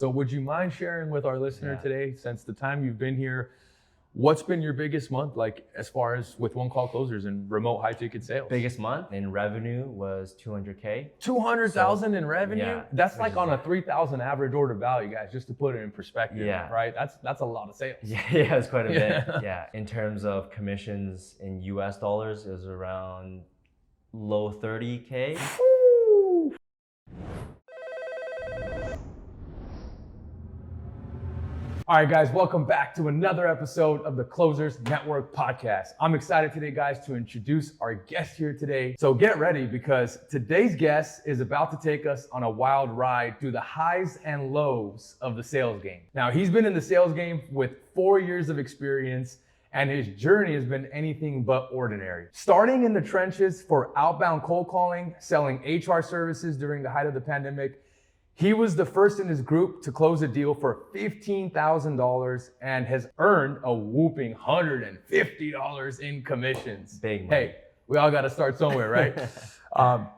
So would you mind sharing with our listener today, since the time you've been here, what's been your biggest month, like as far as with one call closers and remote high ticket sales? Biggest month in revenue was 200K. 200,000 in revenue? Yeah, That's like on a 3,000 average order value, guys, just to put it in perspective, right? That's a lot of sales. Yeah, it's quite a bit. Yeah, in terms of commissions in US dollars, it was around low 30K. All right, guys, welcome back to another episode of the Closers Network podcast. I'm excited today, guys, to introduce our guest here today. So get ready, because today's guest is about to take us on a wild ride through the highs and lows of the sales game. Now, he's been in the sales game with 4 years of experience, and his journey has been anything but ordinary. Starting in the trenches for outbound cold calling, selling HR services during the height of the pandemic, he was the first in his group to close a deal for $15,000 and has earned a whooping $150 in commissions. Big money. Hey, we all got to start somewhere, right?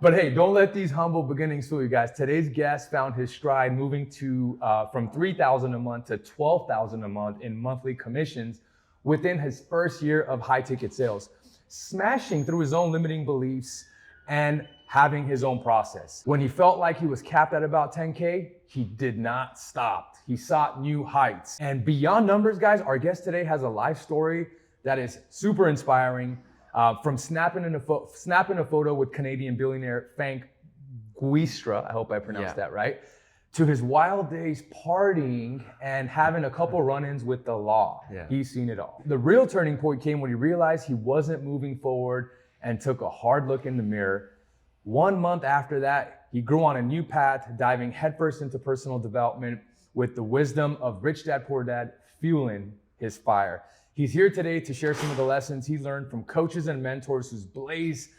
But hey, don't let these humble beginnings fool you guys. Today's guest found his stride moving to from $3,000 a month to $12,000 a month in monthly commissions within his first year of high ticket sales, smashing through his own limiting beliefs and having his own process. When he felt like he was capped at about 10K, he did not stop. He sought new heights. And beyond numbers, guys, our guest today has a life story that is super inspiring. From snapping a photo with Canadian billionaire Fong, I hope I pronounced that right, to his wild days partying and having a couple run-ins with the law. He's seen it all. The real turning point came when he realized he wasn't moving forward and took a hard look in the mirror. 1 month after that, he grew on a new path, diving headfirst into personal development with the wisdom of Rich Dad Poor Dad fueling his fire. He's here today to share some of the lessons he learned from coaches and mentors who's blazed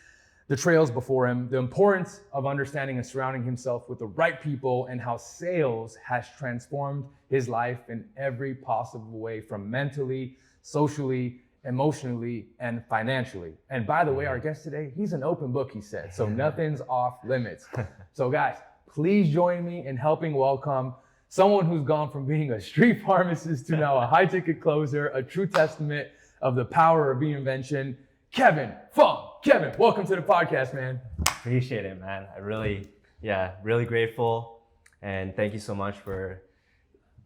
the trails before him, the importance of understanding and surrounding himself with the right people, and how sales has transformed his life in every possible way, from mentally, socially, emotionally, and financially. And by the way, our guest today, he's an open book, he said, so nothing's off limits. So guys, please join me in helping welcome someone who's gone from being a street pharmacist to now a high ticket closer, a true testament of the power of reinvention, Kevin Fong. Kevin, welcome to the podcast, man. Appreciate it, man. I really grateful. And thank you so much for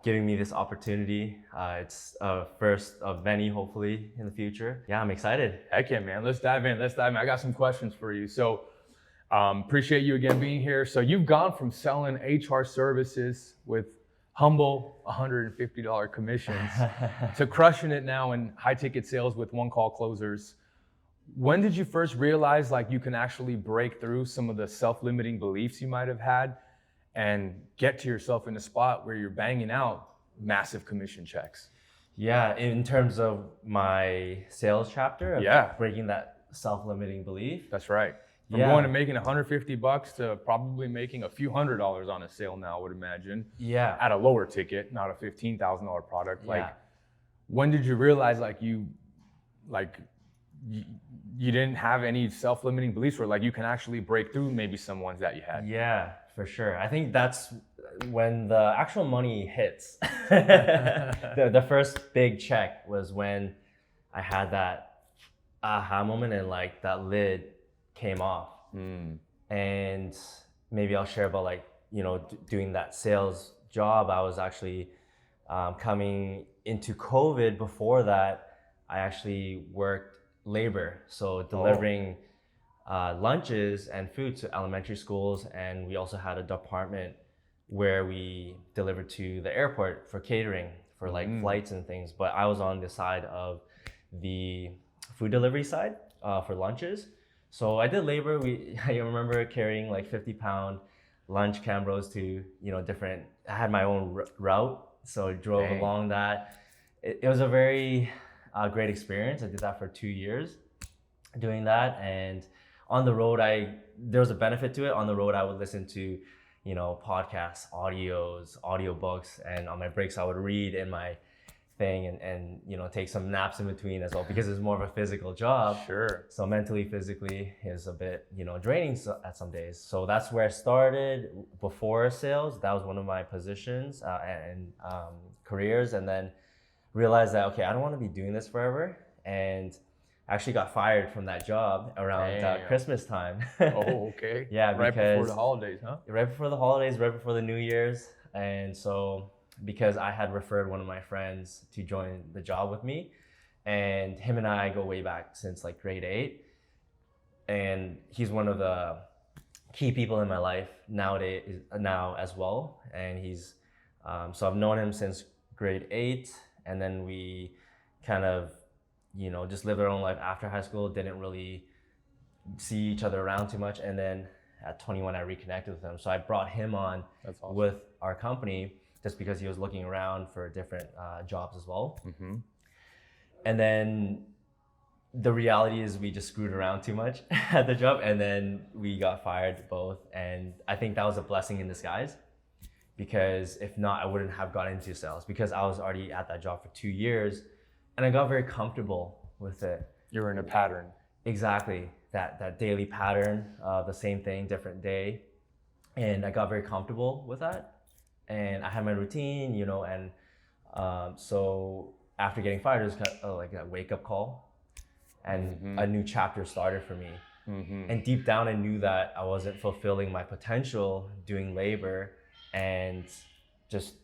giving me this opportunity. It's a first of many, hopefully, in the future. Yeah, I'm excited. Heck yeah, man. Let's dive in. I got some questions for you. So appreciate you again being here. So you've gone from selling HR services with humble $150 commissions to crushing it now in high ticket sales with one call closers. When did you first realize like you can actually break through some of the self-limiting beliefs you might have had and get to yourself in a spot where you're banging out massive commission checks? Yeah, in terms of my sales chapter, of breaking that self-limiting belief. That's right. From going to making $150 to probably making a few $100s on a sale now, I would imagine. Yeah. At a lower ticket, not a $15,000 product. Like, when did you realize you didn't have any self-limiting beliefs, or like you can actually break through maybe some ones that you had? Yeah, for sure. I think that's when the actual money hits. The first big check was when I had that aha moment and like that lid came off. And maybe I'll share about doing that sales job. I was actually coming into COVID. Before that, I actually worked labor, so delivering lunches and food to elementary schools, and we also had a department where we delivered to the airport for catering for flights and things. But I was on the side of the food delivery side for lunches. So I did labor. I remember carrying 50-pound lunch Cambros to different. I had my own route, so I drove along that. It was a very great experience. I did that for 2 years, doing that. And on the road, there was a benefit to it. On the road, I would listen to podcasts, audiobooks, and on my breaks, I would read in my thing and you know, take some naps in between as well, because it's more of a physical job. Sure. So mentally, physically is a bit, you know, draining at some days. So that's where I started before sales. That was one of my positions and careers, and then realized that, okay, I don't want to be doing this forever, and actually got fired from that job around Christmas time. Oh, okay. Yeah, right because before the holidays, huh? right before the holidays, right before the New Year's. And so because I had referred one of my friends to join the job with me, and him and I go way back since like grade 8, and he's one of the key people in my life nowadays now as well. And he's so I've known him since grade 8, and then we kind of, you know, just lived our own life after high school, didn't really see each other around too much. And then at 21, I reconnected with him. So I brought him on with our company just because he was looking around for different jobs as well. Mm-hmm. And then the reality is we just screwed around too much at the job, and then we got fired both. And I think that was a blessing in disguise, because if not, I wouldn't have got into sales, because I was already at that job for 2 years and I got very comfortable with it. You're in a pattern. Exactly. That daily pattern of the same thing, different day. And I got very comfortable with that. And I had my routine, you know, and so after getting fired, it was kind of like a wake-up call, and a new chapter started for me. And deep down, I knew that I wasn't fulfilling my potential doing labor and just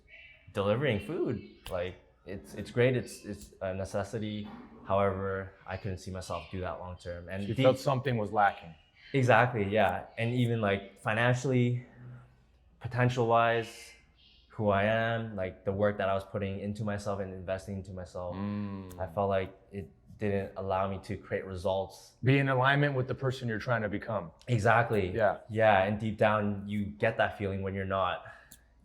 delivering food. Like, it's great, it's a necessity. However, I couldn't see myself do that long term. And you felt something was lacking. Exactly, yeah. And even like financially, potential wise, who I am, like the work that I was putting into myself and investing into myself, I felt like it didn't allow me to create results. Be in alignment with the person you're trying to become. Exactly. Yeah. Yeah, and deep down, you get that feeling when you're not,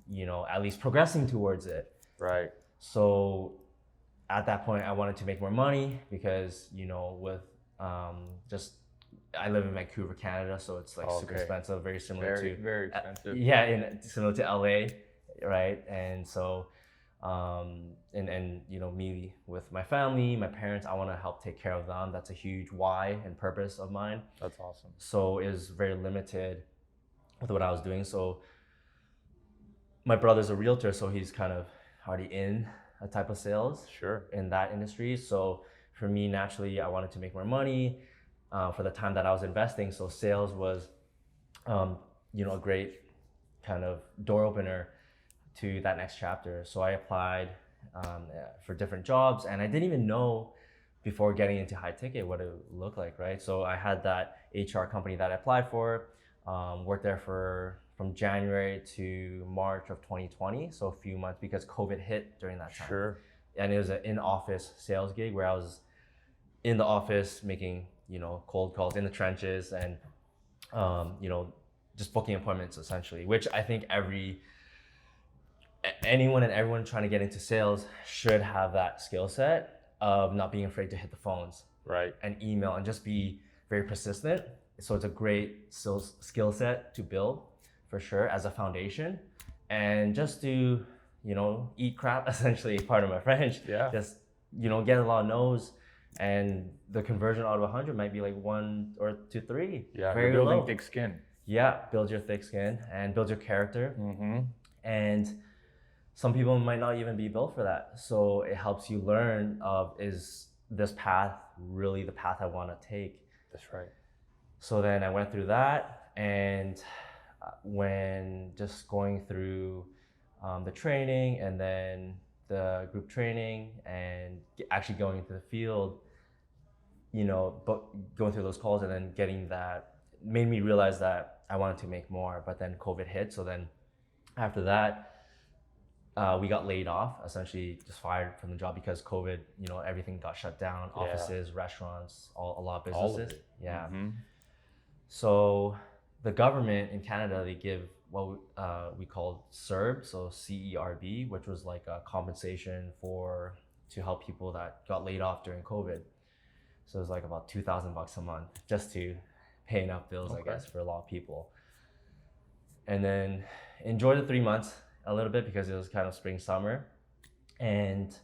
you know, at least progressing towards it. Right. So at that point, I wanted to make more money because, you know, with I live in Vancouver, Canada, so it's like super expensive, very similar to very expensive. Similar to LA, right? And so, and you know, me with my family, my parents, I want to help take care of them. That's a huge why and purpose of mine. That's awesome. So it was very limited with what I was doing. So my brother's a realtor, so he's kind of already in a type of sales in that industry. So for me, naturally, I wanted to make more money for the time that I was investing. So sales was, you know, a great kind of door opener to that next chapter. So I applied for different jobs, and I didn't even know before getting into high ticket what it would look like, right? So I had that HR company that I applied for, worked there from January to March of 2020, so a few months, because COVID hit during that time. Sure. And it was an in-office sales gig where I was in the office making, you know, cold calls in the trenches and, you know, just booking appointments essentially, which I think anyone and everyone trying to get into sales should have that skill set of not being afraid to hit the phones, right, and email, and just be very persistent. So it's a great skill set to build for sure as a foundation, and just to, you know, eat crap, essentially, pardon my French. Yeah. Just, you know, get a lot of no's, and the conversion out of 100 might be like 1 or 2, 3. Yeah, very you're building low. thick skin. Yeah, build your thick skin and build your character. And some people might not even be built for that. So it helps you learn is this path really the path I want to take? That's right. So then I went through that, and when just going through the training and then the group training and actually going into the field, you know, but going through those calls and then getting that made me realize that I wanted to make more, but then COVID hit. So then after that, we got laid off, essentially just fired from the job because COVID, you know, everything got shut down, offices, restaurants, a lot of businesses. All of it. Yeah. So the government in Canada, they give what we called CERB, so CERB, which was like a compensation to help people that got laid off during COVID. So it was like about $2,000 a month just to pay enough bills, I guess, for a lot of people. And then enjoy the 3 months a little bit because it was kind of spring, summer. And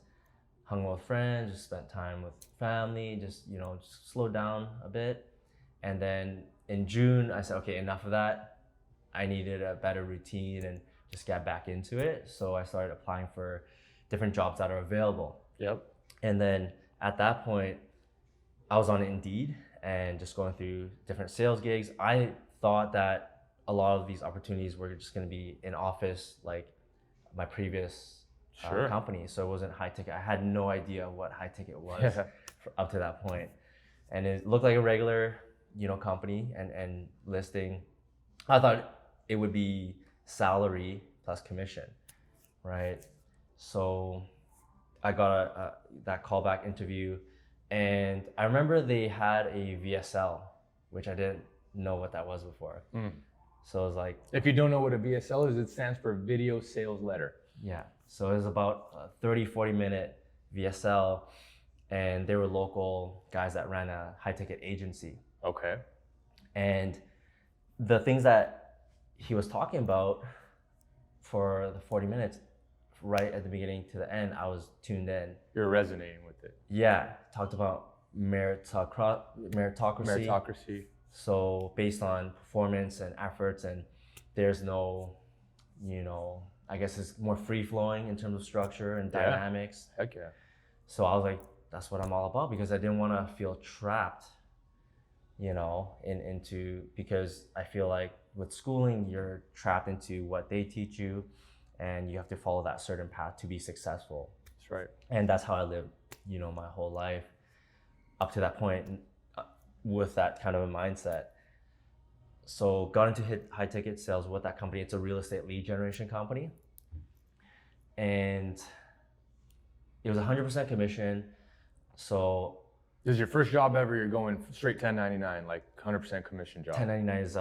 hung out with friends, just spent time with family, just just slowed down a bit. And then in June, I said, okay, enough of that. I needed a better routine and just get back into it. So I started applying for different jobs that are available. Yep. And then at that point, I was on Indeed and just going through different sales gigs. I thought that a lot of these opportunities were just going to be in office, like my previous company. So it wasn't high ticket. I had no idea what high ticket was up to that point. And it looked like a regular, company and listing. I thought it would be salary plus commission, right? So I got that callback interview, and I remember they had a VSL, which I didn't know what that was before. So it was like, if you don't know what a VSL is, it stands for video sales letter. Yeah. So it was about a 30-40 minute VSL, and they were local guys that ran a high ticket agency. Okay. And the things that he was talking about for the 40 minutes, right at the beginning to the end, I was tuned in. You're resonating with it. Yeah. Talked about meritocracy. Meritocracy. So based on performance and efforts, and there's no, I guess it's more free flowing in terms of structure and dynamics. Heck yeah. So I was like, that's what I'm all about, because I didn't want to feel trapped, because I feel like with schooling, you're trapped into what they teach you, and you have to follow that certain path to be successful. That's right. And that's how I lived, my whole life up to that point, with that kind of a mindset. So got into high ticket sales with that company. It's a real estate lead generation company. And it was 100% commission. So this is your first job ever. You're going straight 1099, like 100% commission job. 1099 is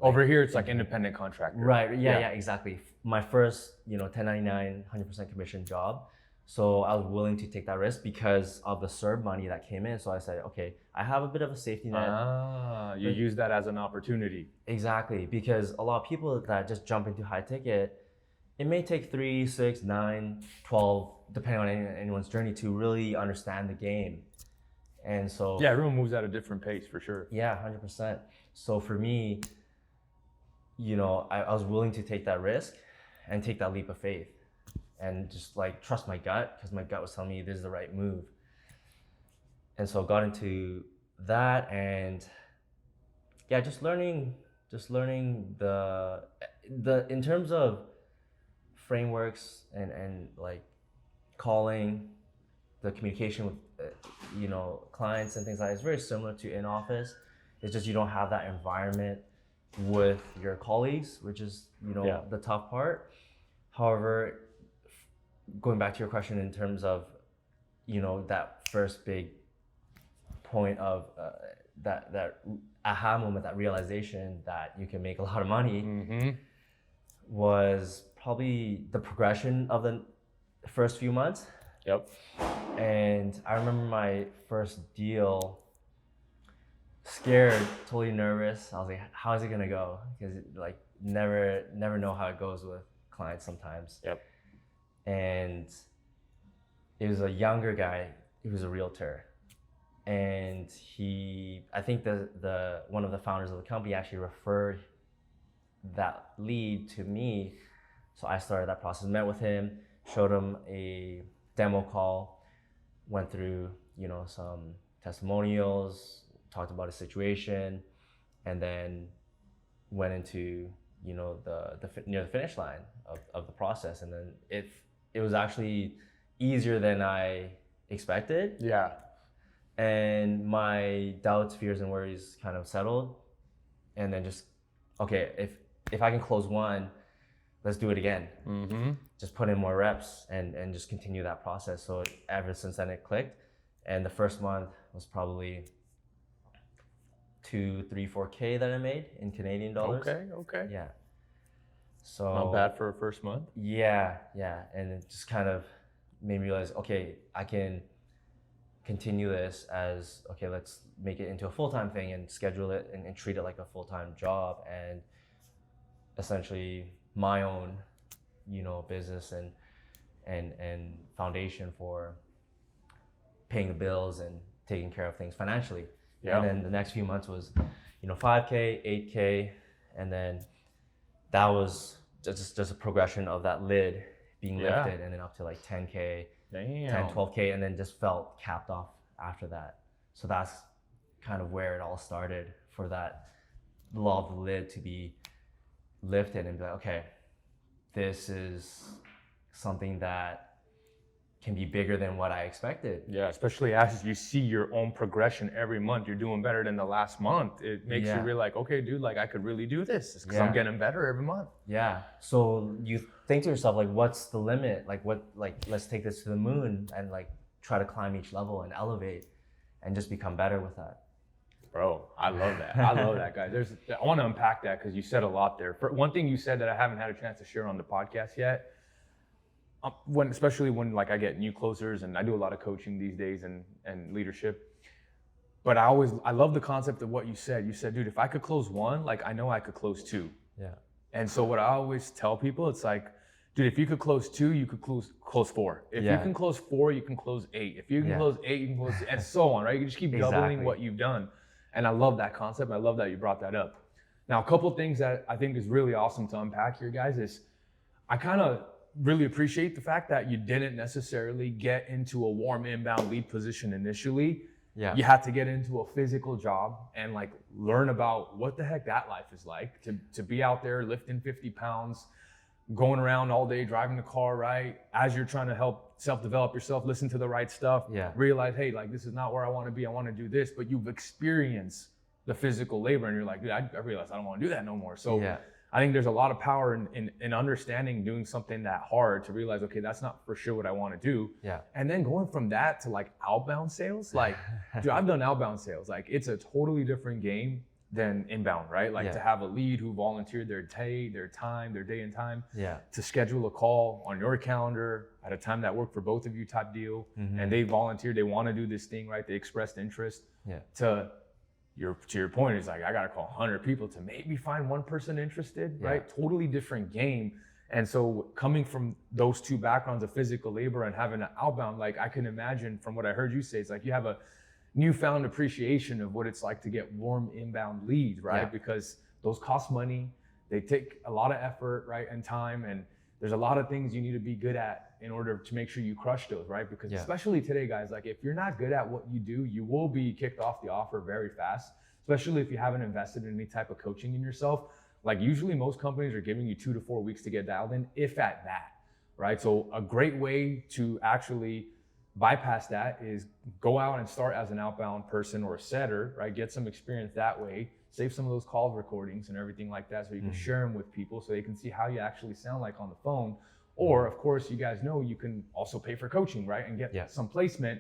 over here. It's like independent contractor. Right. Yeah. Exactly. My first, 1099, 100% commission job. So I was willing to take that risk because of the CERB money that came in. So I said, okay, I have a bit of a safety net. You use that as an opportunity. Exactly, because a lot of people that just jump into high ticket, it may take 3, 6, 9, 12, depending on anyone's journey, to really understand the game. And so everyone moves at a different pace for sure. Yeah, 100%. So for me, I was willing to take that risk and take that leap of faith and just like trust my gut, because my gut was telling me this is the right move. And so got into that, and just learning the in terms of frameworks and like calling, the communication with clients and things like that is very similar to in office. It's just you don't have that environment with your colleagues, which is the tough part. However, going back to your question in terms of that first big point of that aha moment, that realization that you can make a lot of money, was probably the progression of the first few months. Yep. And I remember my first deal, scared, totally nervous. I was like, how is it gonna go? Because like never know how it goes with clients sometimes. Yep. And it was a younger guy. He was a realtor, and I think the one of the founders of the company actually referred that lead to me. So I started that process, met with him, showed him a demo call, went through some testimonials, talked about a situation, and then went into near the finish line of the process. And then it was actually easier than I expected. Yeah. And my doubts, fears, and worries kind of settled. And then just, okay, if I can close one, let's do it again. Just put in more reps and just continue that process. So ever since then it clicked. And the first month was probably 2, 3, 4K that I made in Canadian dollars. Okay. Yeah. So not bad for a first month. Yeah. And it just kind of made me realize, okay, I can continue this as, okay, let's make it into a full-time thing and schedule it and treat it like a full-time job, and essentially my own, business and foundation for paying the bills and taking care of things financially. Yeah. And then the next few months was, 5K, 8K, and then that was just a progression of that lid being lifted, and then up to like 10K, 10, 12K, and then just felt capped off after that. So that's kind of where it all started, for that law of the lid to be lifted and be like, okay, this is something that can be bigger than what I expected. Yeah, especially as you see your own progression every month, you're doing better than the last month. It makes you realize, okay, dude, like I could really do this because I'm getting better every month. Yeah. So you think to yourself, like, what's the limit? Like, let's take this to the moon and like try to climb each level and elevate and just become better with that. Bro, I love that. I love that, guys. I want to unpack that because you said a lot there. For one thing you said that I haven't had a chance to share on the podcast yet, especially when like I get new closers, and I do a lot of coaching these days and leadership. But I love the concept of what you said. You said, dude, if I could close one, like I know I could close two. Yeah. And so what I always tell people, it's like, dude, if you could close two, you could close four. If you can close four, you can close eight. If you can close eight, you can close, and so on, right? You just keep doubling what you've done. And I love that concept. I love that you brought that up. Now, a couple of things that I think is really awesome to unpack here, guys, is I kind of really appreciate the fact that you didn't necessarily get into a warm inbound lead position initially. Yeah. You had to get into a physical job and like learn about what the heck that life is like, to be out there lifting 50 pounds, going around all day, driving the car, right? As you're trying to help self-develop yourself, listen to the right stuff, realize, hey, like this is not where I want to be. I want to do this, but you've experienced the physical labor and you're like, dude, I realize I don't want to do that no more. So I think there's a lot of power in understanding doing something that hard to realize, okay, that's not for sure what I want to do. Yeah. And then going from that to like outbound sales, like, dude, I've done outbound sales. Like it's a totally different game than inbound, right? Like to have a lead who volunteered their day, their time, their day and time to schedule a call on your calendar at a time that worked for both of you type deal. And they volunteered, they want to do this thing, right? They expressed interest. To your point, is like, I got to call 100 people to maybe find one person interested, right? Totally different game. And so coming from those two backgrounds of physical labor and having an outbound, like I can imagine from what I heard you say, it's like you have a newfound appreciation of what it's like to get warm inbound leads, right? Because those cost money, they take a lot of effort, right? And time, and there's a lot of things you need to be good at in order to make sure you crush those, right? Because especially today, guys, like if you're not good at what you do, you will be kicked off the offer very fast, especially if you haven't invested in any type of coaching in yourself. Like usually most companies are giving you 2 to 4 weeks to get dialed in, if at that, right? So a great way to actually bypass that is go out and start as an outbound person or a setter, right? Get some experience that way, save some of those call recordings and everything like that so you can share them with people so they can see how you actually sound like on the phone. Or of course, you guys know you can also pay for coaching, right? And get some placement,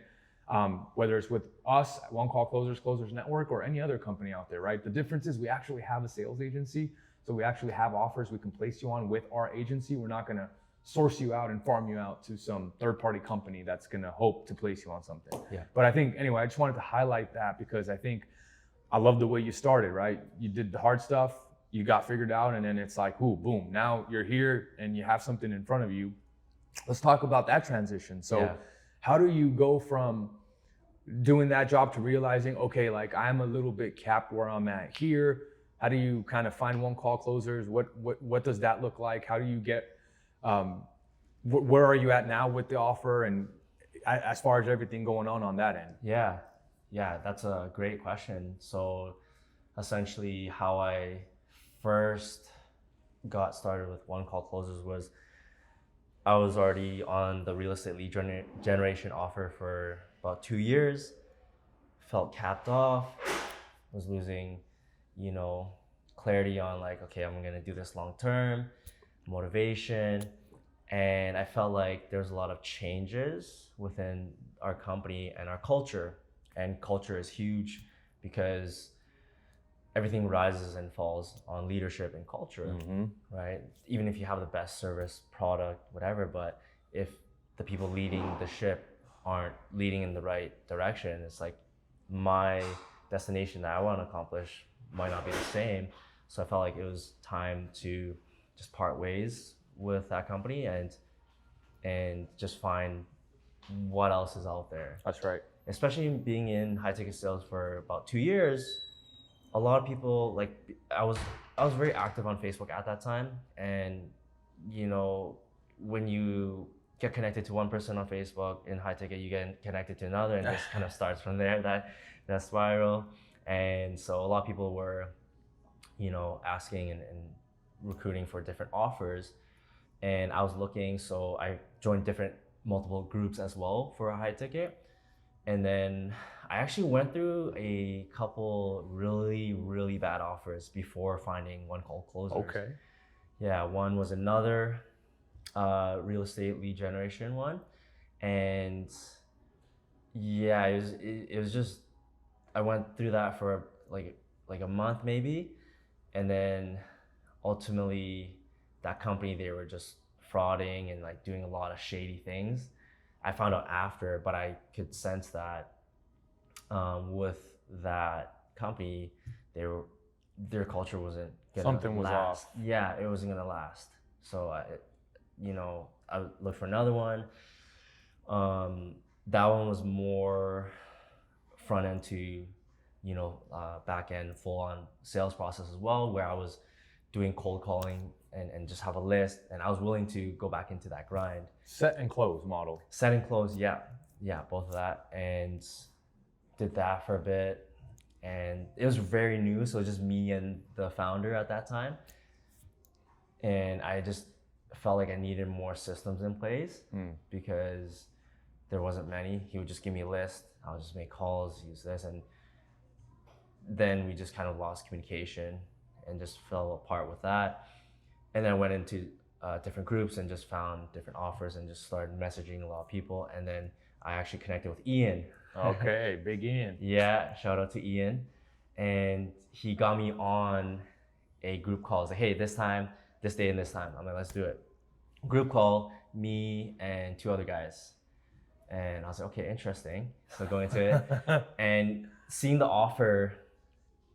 whether it's with us at One Call Closers Network, or any other company out there, right? The difference is we actually have a sales agency. So we actually have offers we can place you on with our agency. We're not gonna source you out and farm you out to some third-party company that's gonna hope to place you on something. But I think, anyway, I just wanted to highlight that because I think I love the way you started, right? You did the hard stuff, you got figured out, and then it's like, ooh, boom, now you're here and you have something in front of you. Let's talk about that transition. So how do you go from doing that job to realizing, okay, like I'm a little bit capped where I'm at here? How do you kind of find one call closers? What does that look like? How do you get, where are you at now with the offer, and as far as everything going on that end? Yeah, that's a great question. So essentially how I first got started with One Call Closers was I was already on the real estate lead generation offer for about 2 years, felt capped off, was losing, clarity on like, okay, I'm gonna do this long term, motivation. And I felt like there's a lot of changes within our company and our culture. And culture is huge because everything rises and falls on leadership and culture, right? Even if you have the best service, product, whatever, but if the people leading the ship aren't leading in the right direction, it's like my destination that I want to accomplish might not be the same. So I felt like it was time to just part ways with that company and just find what else is out there. That's right. especially being in high ticket sales for about 2 years, a lot of people like I was very active on Facebook at that time, and when you get connected to one person on Facebook in high ticket, you get connected to another, and this kind of starts from there, that spiral. And so a lot of people were asking and recruiting for different offers, and I was looking, so I joined multiple groups as well for a high ticket. And then I actually went through a couple really, really bad offers before finding one called Closers. Okay. Yeah, one was another real estate lead generation one. And yeah, it was just, I went through that for like a month maybe. And then ultimately that company, they were just frauding and like doing a lot of shady things. I found out after, but I could sense that with that company, their culture wasn't gonna Something was last. off. Yeah, it wasn't gonna last. So I looked for another one. That one was more front end to, back end, full on sales process as well, where I was doing cold calling and just have a list, and I was willing to go back into that grind. Set and close model. Set and close, yeah, both of that, and did that for a bit, and it was very new, so it was just me and the founder at that time, and I just felt like I needed more systems in place because there wasn't many. He would just give me a list, I'll just make calls, use this, and then we just kind of lost communication and just fell apart with that. And then I went into different groups and just found different offers and just started messaging a lot of people. And then I actually connected with Ian. Okay, big Ian. Yeah, shout out to Ian. And he got me on a group call. He's like, hey, this time, this day and this time. I'm like, let's do it. Group call, me and 2 other guys. And I was like, okay, interesting. So going into it and seeing the offer,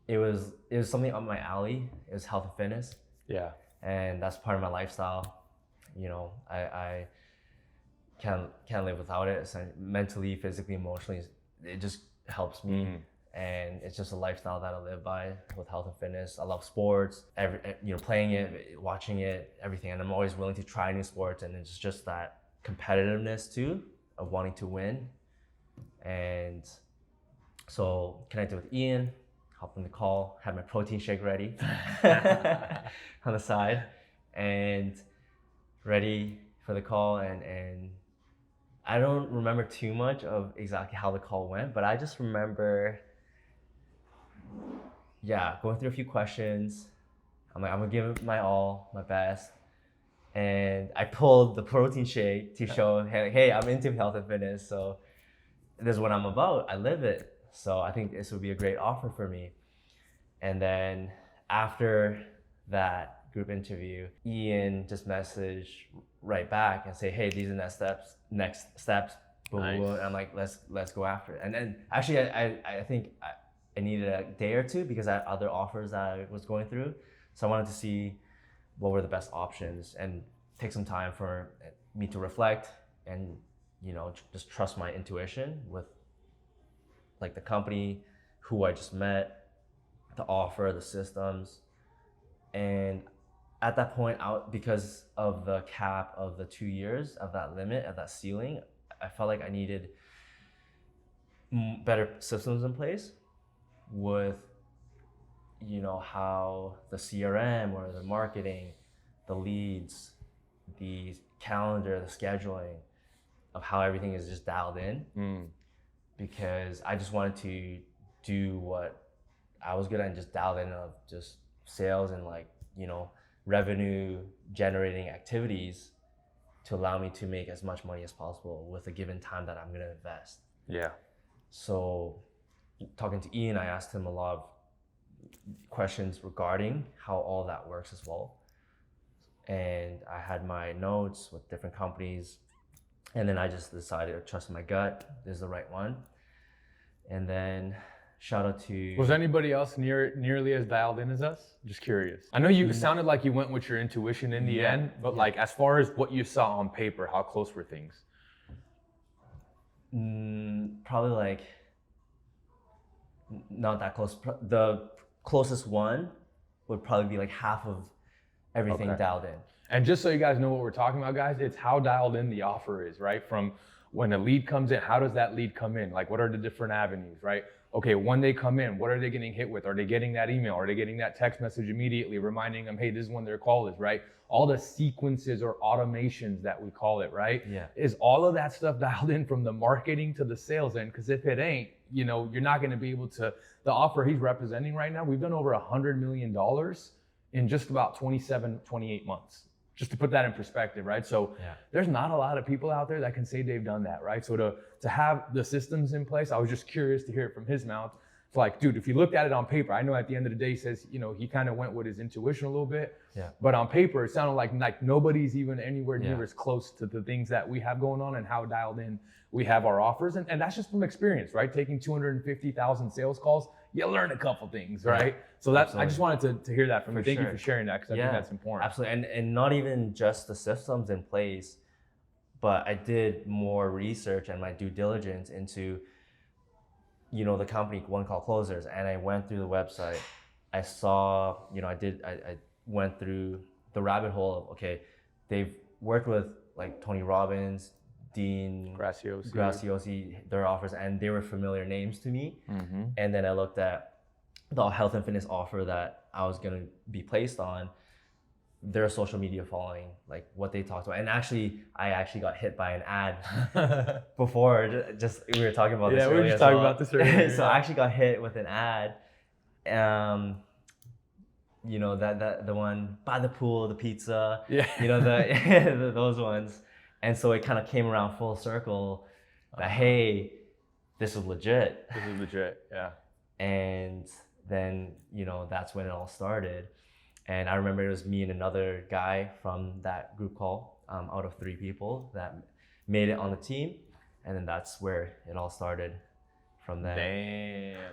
it was something up my alley. It was health and fitness. Yeah. And that's part of my lifestyle. I can't live without it. So mentally, physically, emotionally, it just helps me. And it's just a lifestyle that I live by with health and fitness. I love sports, playing it, watching it, everything. And I'm always willing to try new sports. And it's just that competitiveness too, of wanting to win. And so connected with Ian, hopped on the call, had my protein shake ready on the side, and ready for the call. And I don't remember too much of exactly how the call went, but I just remember, going through a few questions. I'm like, I'm gonna give it my all, my best. And I pulled the protein shake to show, hey, I'm into health and fitness, so this is what I'm about. I live it. So I think this would be a great offer for me. And then after that group interview, Ian just messaged right back and say, hey, these are next steps. Boom, Nice. boom, boom. And I'm like, let's go after it. And then actually, I think I needed a day or two because I had other offers that I was going through. So I wanted to see what were the best options and take some time for me to reflect and just trust my intuition with like the company, who I just met, the offer, the systems. And at that point, because of the cap of the 2 years, of that limit, of that ceiling, I felt like I needed better systems in place with how the CRM or the marketing, the leads, the calendar, the scheduling, of how everything is just dialed in. Because I just wanted to do what I was good at and just dial in of just sales and revenue generating activities to allow me to make as much money as possible with a given time that I'm gonna invest. Yeah. So talking to Ian, I asked him a lot of questions regarding how all that works as well. And I had my notes with different companies. And then I just decided to trust my gut. This is the right one. And then shout out to... Was anybody else nearly as dialed in as us? Just curious. I know you sounded like you went with your intuition in the end, but like as far as what you saw on paper, how close were things? Probably like not that close. The closest one would probably be like half of everything Okay. dialed in. And just so you guys know what we're talking about, guys, it's how dialed in the offer is, right? From when a lead comes in, how does that lead come in? Like, what are the different avenues, right? Okay, when they come in, what are they getting hit with? Are they getting that email? Are they getting that text message immediately reminding them, hey, this is when their call is, right? All the sequences or automations that we call it, right? Yeah. Is all of that stuff dialed in from the marketing to the sales end? Because if it ain't, you know, you're not going to be able to, the offer he's representing right now, we've done over $100 million in just about 27, 28 months. Just to put that in perspective, right? So there's not a lot of people out there that can say they've done that, right? So to have the systems in place, I was just curious to hear it from his mouth. It's like, dude, if you looked at it on paper, I know at the end of the day he says, you know, he kind of went with his intuition a little bit. Yeah. But on paper, it sounded like nobody's even anywhere near as close to the things that we have going on and how dialed in we have our offers. And that's just from experience, right? Taking 250,000 sales calls, you learn a couple things, right? So that's, I just wanted to hear that from you. Thank you for sharing that, because I think that's important. Absolutely. And not even just the systems in place, but I did more research and my due diligence into, you know, the company One Call Closers, and I went through the website. I saw, you know, I went through the rabbit hole of, okay, they've worked with like Tony Robbins, Dean Graciosi, their offers, and they were familiar names to me. And then I looked at the health and fitness offer that I was going to be placed on, their social media following, like what they talked about. And actually, I actually got hit by an ad before, just we were talking about this earlier. Yeah, we were just talking about this earlier. So I actually got hit with an ad. You know, that the one by the pool, the pizza, you know, those ones. And so it kind of came around full circle that, hey, this is legit. This is legit, yeah. And then, you know, that's when it all started. And I remember it was me and another guy from that group call, out of 3 people that made it on the team. And then that's where it all started from there.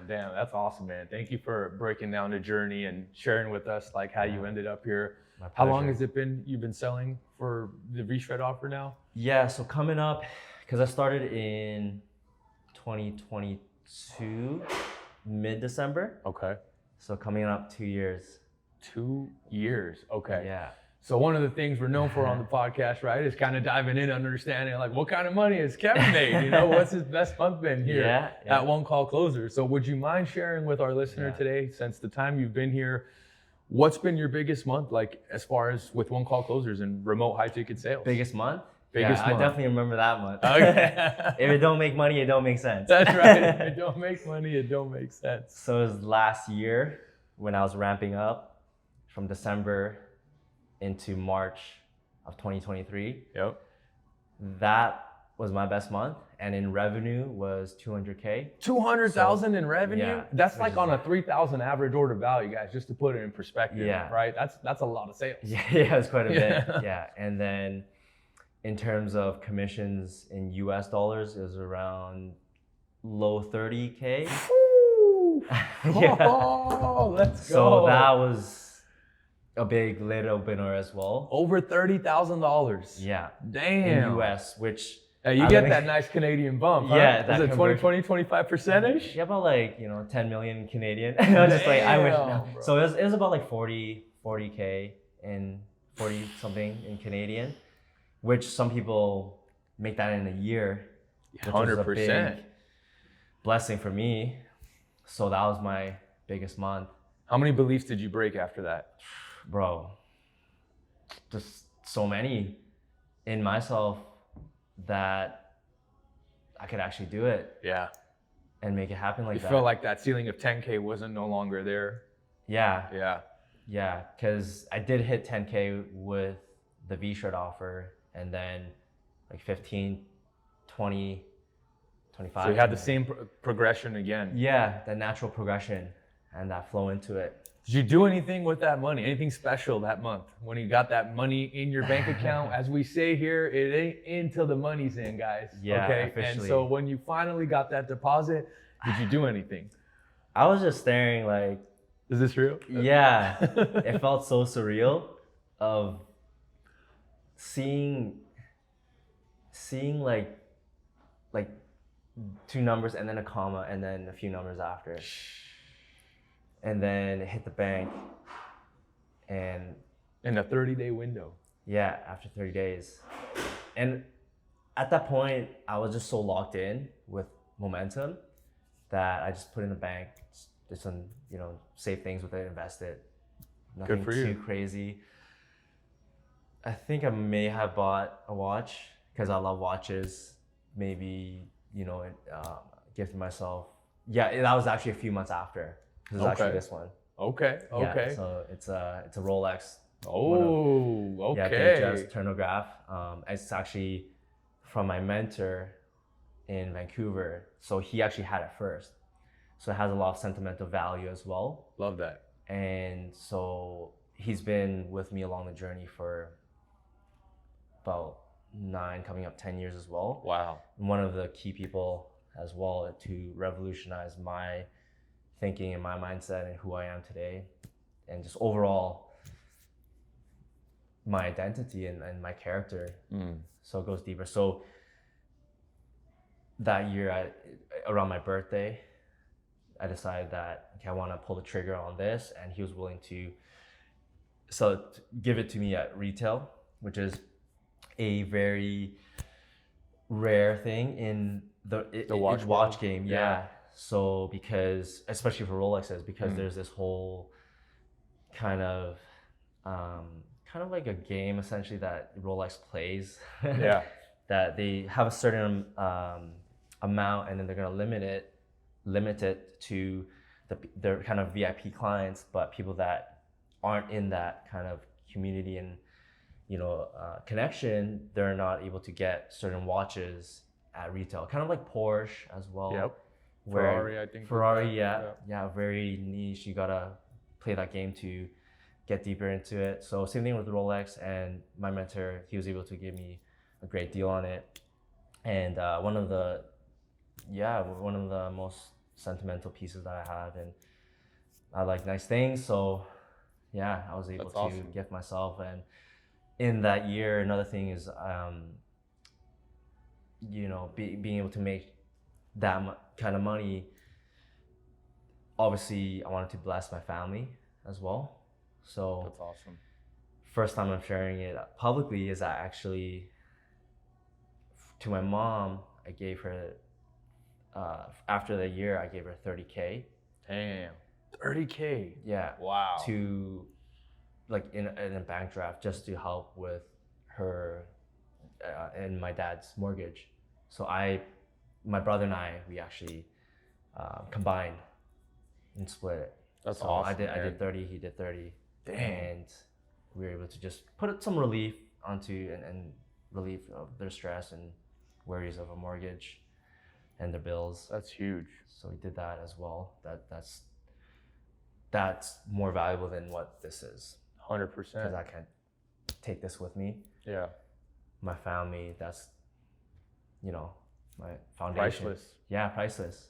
Damn, that's awesome, man. Thank you for breaking down the journey and sharing with us like how you ended up here. How long has it been you've been selling for the V-Shred offer now? Yeah, so coming up, because I started in 2022, mid-December. Okay. So coming up 2 years. 2 years, okay. Yeah. So one of the things we're known for on the podcast, right, is kind of diving in and understanding like what kind of money has Kevin made? You know, what's his best month been here at One Call Closer? So would you mind sharing with our listener today, since the time you've been here, what's been your biggest month, like as far as with One Call Closers and remote high ticket sales? Biggest month? Biggest month. I definitely remember that month. Okay. If it don't make money, it don't make sense. That's right. If it don't make money, it don't make sense. So it was last year when I was ramping up from December into March of 2023. Yep. That was my best month, and in revenue was 200K. 200,000 in revenue? Yeah, that's like on a 3,000 average order value, guys, just to put it in perspective, right? That's a lot of sales. Yeah, it's quite a bit. Yeah, and then in terms of commissions in US dollars, it was around low 30K. Oh, let's go. So that was a big lid opener as well. Over $30,000. Yeah. Damn. In US, which you get that nice Canadian bump, huh? Yeah, that is it 25%? Yeah, about like, you know, 10 million Canadian. Just like I wish. No. So it was about like 40K and 40 something in Canadian, which some people make that in a year. 100%. Which is a big blessing for me. So that was my biggest month. How many beliefs did you break after that? Bro, just so many in myself that I could actually do it. Yeah. And make it happen like that. You felt like that ceiling of 10K wasn't no longer there. Yeah. Yeah. Yeah, because I did hit 10K with the V-Shred offer, and then like 15, 20, 25. So you had the same progression again. Yeah, that natural progression and that flow into it. Did you do anything with that money? Anything special that month when you got that money in your bank account? As we say here, it ain't in till the money's in, guys. Yeah, okay. officially. And so when you finally got that deposit, did you do anything? I was just staring like, is this real? Yeah. It felt so surreal of seeing like 2 numbers and then a comma and then a few numbers after. And then it hit the bank. And in a 30-day window. Yeah, after 30 days. And at that point, I was just so locked in with momentum that I just put in the bank, did some, safe things with it, invested. Nothing Good for too you. crazy. I think I may have bought a watch because I love watches. Maybe, gifted myself. Yeah, that was actually a few months after. This is actually this one. Okay. Yeah, so it's a Rolex. Oh, Yeah, okay. just Turnograph. It's actually from my mentor in Vancouver. So he actually had it first. So it has a lot of sentimental value as well. Love that. And so he's been with me along the journey for about 9, coming up 10 years as well. Wow. One of the key people as well to revolutionize my thinking and my mindset and who I am today. And just overall, my identity and my character. So it goes deeper. So that year, around my birthday, I decided that, okay, I want to pull the trigger on this, and he was willing to give it to me at retail, which is a very rare thing in the watch game. Yeah. So because, especially for Rolexes, because there's this whole kind of like a game essentially that Rolex plays. Yeah. That they have a certain amount, and then they're gonna limit it to their kind of VIP clients, but people that aren't in that kind of community and connection, they're not able to get certain watches at retail. Kind of like Porsche as well. Yep. Where Ferrari, I think. Ferrari, yeah, very niche. You gotta play that game to get deeper into it. So same thing with Rolex, and my mentor, he was able to give me a great deal on it. And one of the most sentimental pieces that I have, and I like nice things, so yeah, I was able to gift myself. And in that year, another thing is being able to make that kind of money. Obviously, I wanted to bless my family as well. So that's awesome. First time I'm sharing it publicly is that actually to my mom, I gave her after the year, I gave her $30K. Damn, $30K. Yeah. Wow. To like in a bank draft, just to help with her and my dad's mortgage. So my brother and I, we actually combined and split it. That's so awesome. I did 30, he did 30. Damn. And we were able to just put some relief onto and relief of their stress and worries of a mortgage and their bills. That's huge. So we did that as well. That's more valuable than what this is. 100%. Because I can't take this with me. Yeah. My family, that's, my foundation. Priceless. Yeah, priceless.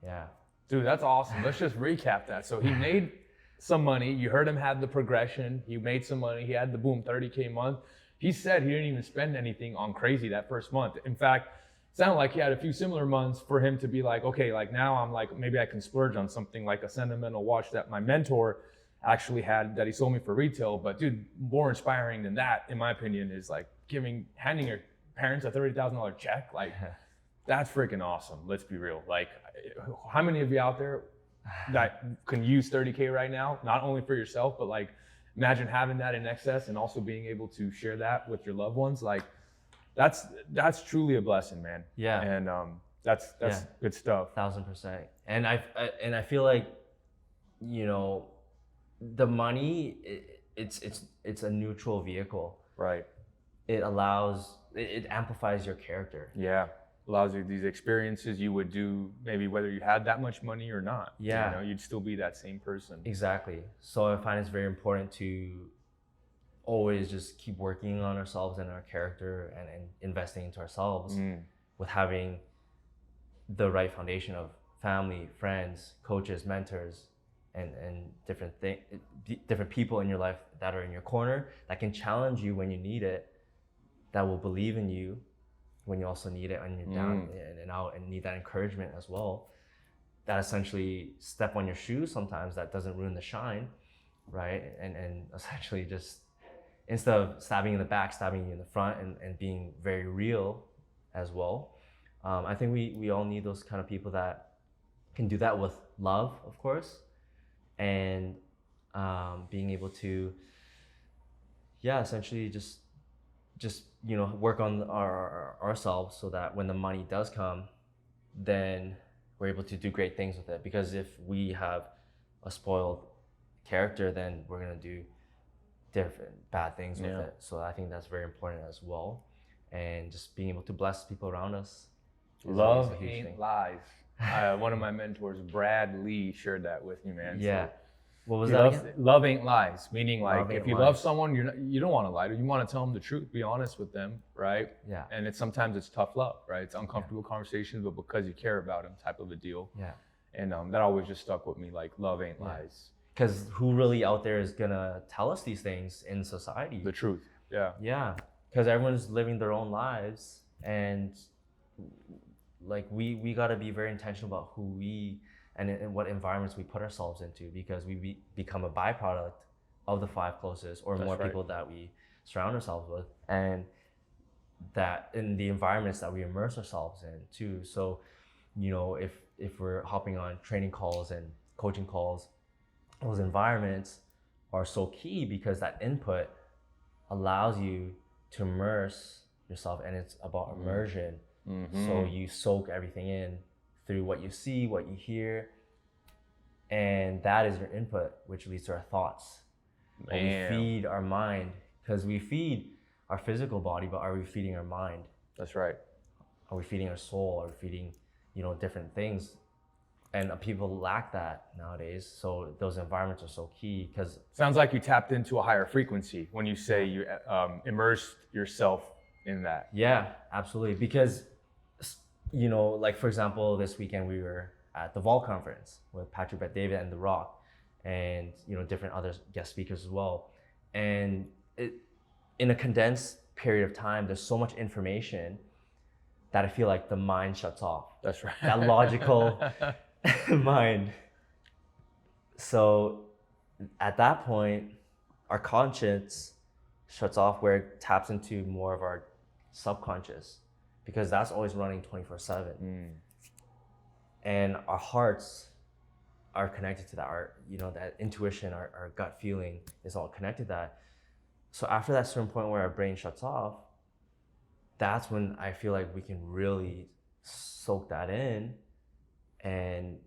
Yeah. Dude, that's awesome. Let's just recap that. So he made some money. You heard him have the progression. He made some money. He had the boom 30K month. He said he didn't even spend anything on crazy that first month. In fact, it sounded like he had a few similar months for him to be like, okay, like now I'm like, maybe I can splurge on something like a sentimental watch that my mentor actually had that he sold me for retail. But dude, more inspiring than that, in my opinion, is like handing your parents a $30,000 check. Like that's freaking awesome. Let's be real. Like how many of you out there that can use 30K right now, not only for yourself, but like imagine having that in excess and also being able to share that with your loved ones. Like that's truly a blessing, man. Yeah. And that's good stuff. 1000%. And I feel like, the money, it's a neutral vehicle. Right. It amplifies your character. Yeah. Allows you these experiences you would do maybe whether you had that much money or not. Yeah. You'd still be that same person. Exactly. So I find it's very important to always just keep working on ourselves and our character and investing into ourselves with having the right foundation of family, friends, coaches, mentors, and different people in your life that are in your corner that can challenge you when you need it, that will believe in you when you also need it when you're down and out and need that encouragement as well. That essentially step on your shoes sometimes, that doesn't ruin the shine, right? And essentially just instead of stabbing in the back, stabbing you in the front, and being very real as well. I think we all need those kind of people that can do that with love, of course, and being able to, essentially just work on ourselves so that when the money does come, then we're able to do great things with it. Because if we have a spoiled character, then we're gonna do different bad things with it. So I think that's very important as well. And just being able to bless people around us. Love ain't lies. One of my mentors, Brad Lee, shared that with me, man. Yeah. So, what was that again? Love ain't lies, meaning like Love ain't if you lies. love someone, you don't want to lie. You want to tell them the truth, be honest with them, right? Yeah. And sometimes it's tough love, right? It's uncomfortable conversations, but because you care about them, type of a deal. Yeah. And that always just stuck with me, like love ain't lies. Because who really out there is gonna tell us these things in society? The truth. Yeah. Yeah. Because everyone's living their own lives, and like we gotta be very intentional about who we and in what environments we put ourselves into, because we become a byproduct of the 5 closest or more people that we surround ourselves with, and that in the environments that we immerse ourselves in too. So, if we're hopping on training calls and coaching calls, those environments are so key because that input allows you to immerse yourself, and it's about immersion. So you soak everything in through what you see, what you hear, and that is your input, which leads to our thoughts. And we feed our mind, because we feed our physical body, but are we feeding our mind? That's right. Are we feeding our soul? Are we feeding, different things? And people lack that nowadays. So those environments are so key, because sounds like you tapped into a higher frequency when you say you immersed yourself in that. Yeah, absolutely. Because, like for example, this weekend we were at the Vol conference with Patrick Bet-David and The Rock, and different other guest speakers as well. And in a condensed period of time, there's so much information that I feel like the mind shuts off. That's right. That logical mind. So at that point, our conscience shuts off, where it taps into more of our subconscious, because that's always running 24/7. And our hearts are connected to that. That intuition, our gut feeling is all connected to that. So after that certain point where our brain shuts off, that's when I feel like we can really soak that in and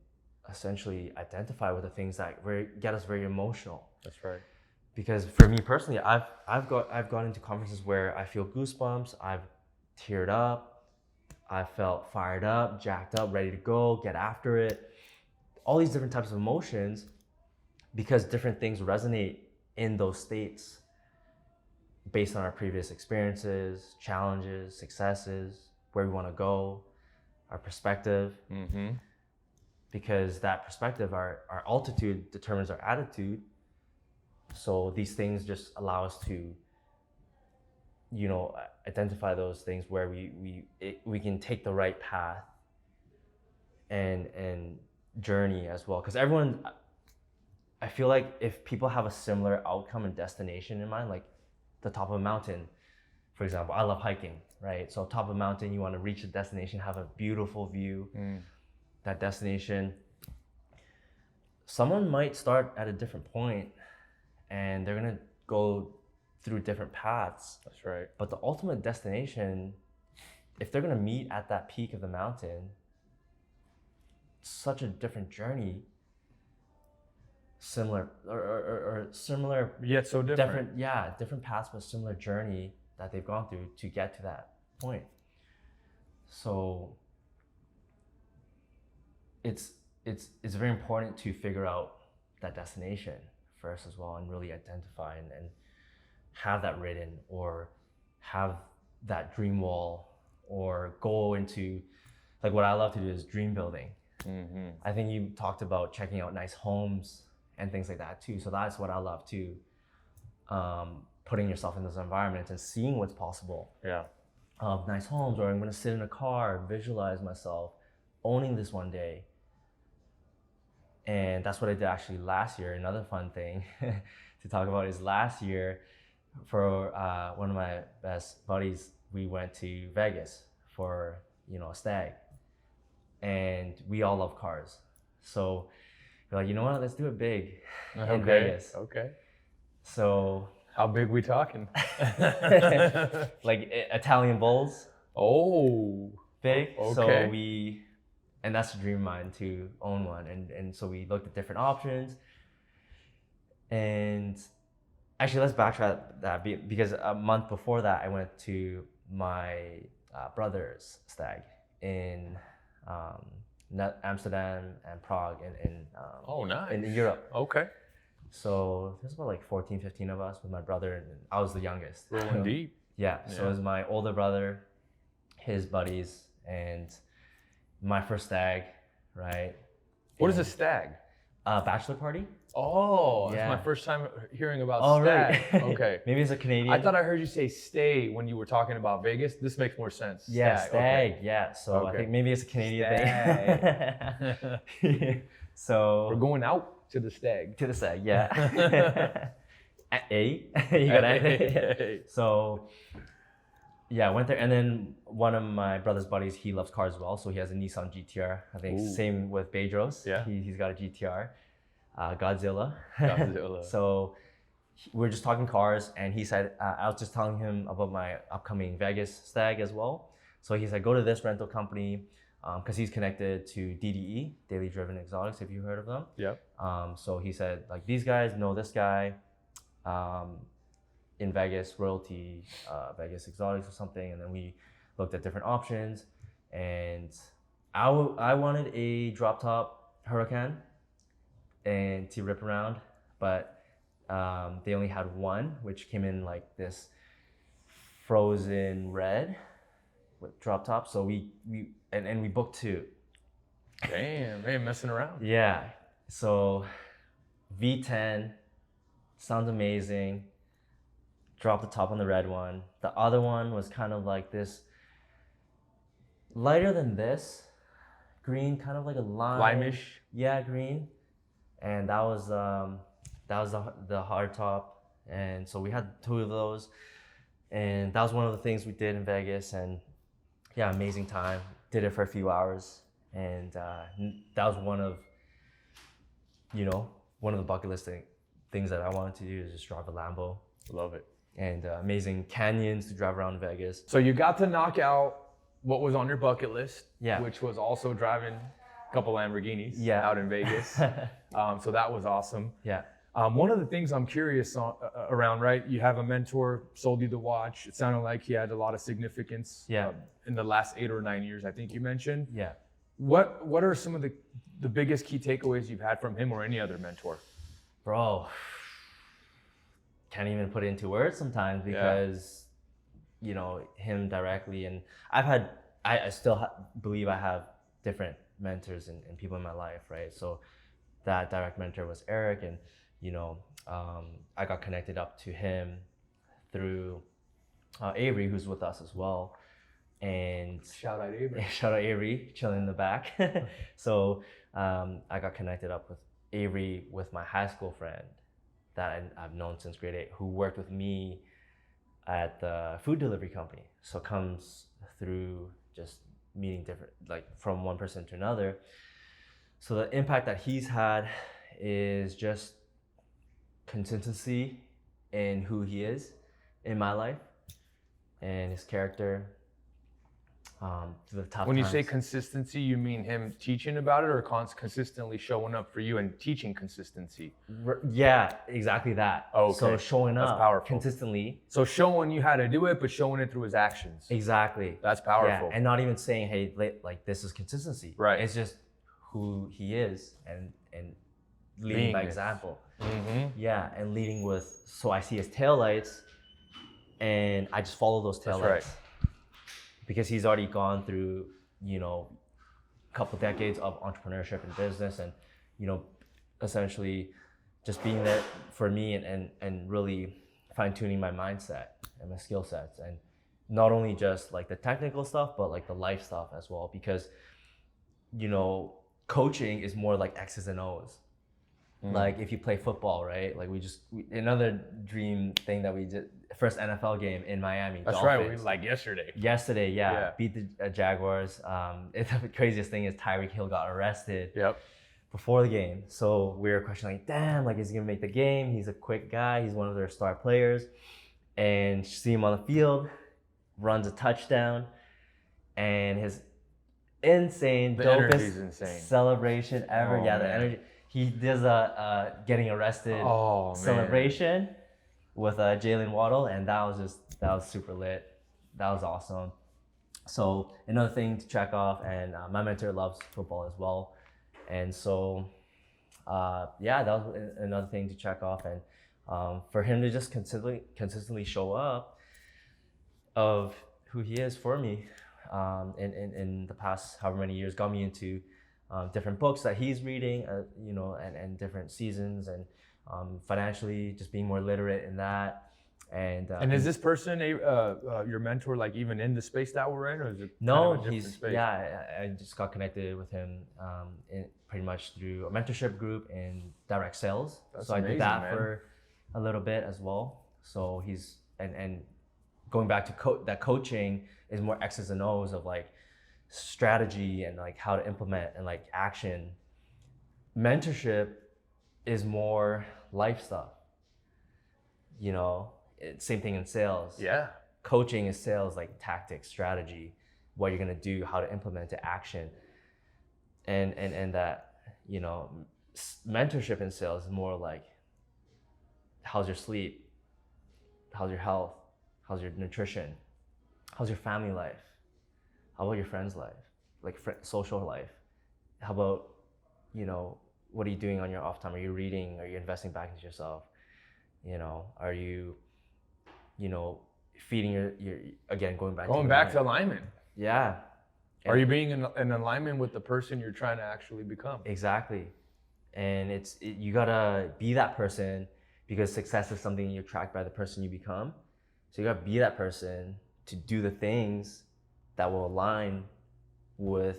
essentially identify with the things that get us very emotional. That's right. Because for me personally, I've gone into conferences where I feel goosebumps, I've teared up, I felt fired up, jacked up, ready to go, get after it. All these different types of emotions, because different things resonate in those states based on our previous experiences, challenges, successes, where we want to go, our perspective. Because that perspective, our altitude determines our attitude. So these things just allow us to, identify those things where we can take the right path and journey as well. Because I feel like if people have a similar outcome and destination in mind, like the top of a mountain, for example, I love hiking, right? So top of a mountain, you want to reach the destination, have a beautiful view. That destination, someone might start at a different point and they're gonna go through different paths. That's right. But the ultimate destination, if they're gonna meet at that peak of the mountain, such a different journey, similar or similar, yet so different. Different paths, but similar journey that they've gone through to get to that point. So it's very important to figure out that destination first as well, and really identify and have that written, or have that dream wall, or go into, like, what I love to do is dream building. I think you talked about checking out nice homes and things like that too. So that's what I love too. Putting yourself in those environments and seeing what's possible. Yeah. of nice homes, or I'm going to sit in a car, visualize myself owning this one day. And that's what I did actually last year. Another fun thing to talk about is last year for one of my best buddies, we went to Vegas for, a stag, and we all love cars. So we're like, you know what, let's do it big in Vegas. Okay. So how big we talking? like Italian Bulls. Oh, big. okay. So and that's a dream of mine to own one. And so we looked at different options. And actually, let's backtrack that because a month before that, I went to my brother's stag in Amsterdam and Prague nice. in Europe. Okay. So there's about like 14, 15 of us with my brother, and I was the youngest. Rolling deep. Yeah. So it was my older brother, his buddies, and my first stag, right? What is a stag? Bachelor party. Oh, Yeah. that's my first time hearing about Right. stag. Okay. Maybe it's a Canadian. I thought I heard you say stay when you were talking about Vegas. This makes more sense. Yeah, stag. Okay. Yeah. So I think maybe it's a Canadian thing. So we're going out to the stag. To the stag, yeah. At 8. You got it. So yeah, I went there, and then one of my brother's buddies, he loves cars as well, so he has a Nissan GTR. I think same with Bedros. Yeah. He's got a GTR. Godzilla. Godzilla. So we were just talking cars, and he said, I was just telling him about my upcoming Vegas stag as well. So he said, go to this rental company, because he's connected to DDE, Daily Driven Exotics, if you heard of them. Yep. So he said, like, these guys know this guy in Vegas, Royalty, Vegas Exotics or something. And then we looked at different options, and I wanted a drop top Huracan and to rip around, but they only had one, which came in like this frozen red with drop top. So we booked 2. Damn, they ain't messing around. Yeah. So V10 sounds amazing. Drop the top on the red one. The other one was kind of like this, lighter than this, green, kind of like a lime. Limeish. Yeah, green. And that was the hard top. And so we had 2 of those, and that was one of the things we did in Vegas. And yeah, amazing time. Did it for a few hours, and that was one of the bucket list things that I wanted to do, is just drive a Lambo. Love it. And amazing canyons to drive around Vegas. So you got to knock out what was on your bucket list, Yeah. which was also driving a couple Lamborghinis out in Vegas. So that was awesome. Yeah. One of the things I'm curious around, right? You have a mentor, sold you the watch. It sounded like he had a lot of significance in the last 8 or 9 years, I think you mentioned. Yeah. What are some of the biggest key takeaways you've had from him or any other mentor? Bro, can't even put it into words sometimes, because him directly, and I still believe I have different mentors and people in my life, right? So that direct mentor was Eric, and I got connected up to him through Avery, who's with us as well. And shout out Avery. Shout out Avery, chilling in the back. So I got connected up with Avery with my high school friend that I've known since grade 8, who worked with me at the food delivery company. So comes through just meeting different, like from one person to another. So the impact that he's had is just consistency in who he is in my life and his character. Through the tough When you times. say consistency, you mean him teaching about it, or consistently showing up for you and teaching consistency? Yeah, exactly that. Oh, okay. So showing That's up powerful. consistently. So showing you how to do it, but showing it through his actions. Exactly. That's powerful. Yeah, and not even saying, hey, like this is consistency. Right. It's just who he is, and leading by example. Mm-hmm. Yeah, and leading with, so I see his taillights, and I just follow those taillights. That's right. Because he's already gone through, a couple decades of entrepreneurship and business, and, essentially just being there for me and really fine tuning my mindset and my skill sets, and, not only just like the technical stuff, but like the life stuff as well. Because, you know, coaching is more like X's and O's. Like if you play football, right? Like another dream thing that we did, first NFL game in Miami. That's Dolphins. right. Like yesterday. Yesterday, yeah. Beat the Jaguars. The craziest thing is Tyreek Hill got arrested. Yep. Before the game. So we were questioning, like, damn, like, is he gonna make the game? He's a quick guy. He's one of their star players. And see him on the field, runs a touchdown, and his insane, dopest celebration ever. The energy. He does a getting arrested celebration with Jalen Waddle, and that was super lit. That was awesome. So another thing to check off, and my mentor loves football as well. And so, that was another thing to check off. And for him to just consistently show up of who he is for me in the past however many years, got me into different books that he's reading, and different seasons, and financially just being more literate in that. And is this person your mentor, like even in the space that we're in, or is it no? Kind of a space? I just got connected with him pretty much through a mentorship group in direct sales. That's so amazing, I did that man. for a little bit as well. So he's and going back to that coaching is more X's and O's of like strategy and like how to implement and like action. Mentorship is more life stuff. You know, same thing in sales. Yeah. Coaching is sales, like tactics, strategy, what you're gonna do, how to implement to action. And that, you know, mentorship in sales is more like, how's your sleep? How's your health? How's your nutrition? How's your family life? How about your friends' life? Like social life? How about, you know, what are you doing on your off time? Are you reading? Are you investing back into yourself? You know, are you, you know, feeding your again, going back to alignment. Yeah. Are you being in alignment with the person you're trying to actually become? Exactly. And you gotta be that person, because success is something you attract by the person you become. So you gotta be that person to do the things that will align with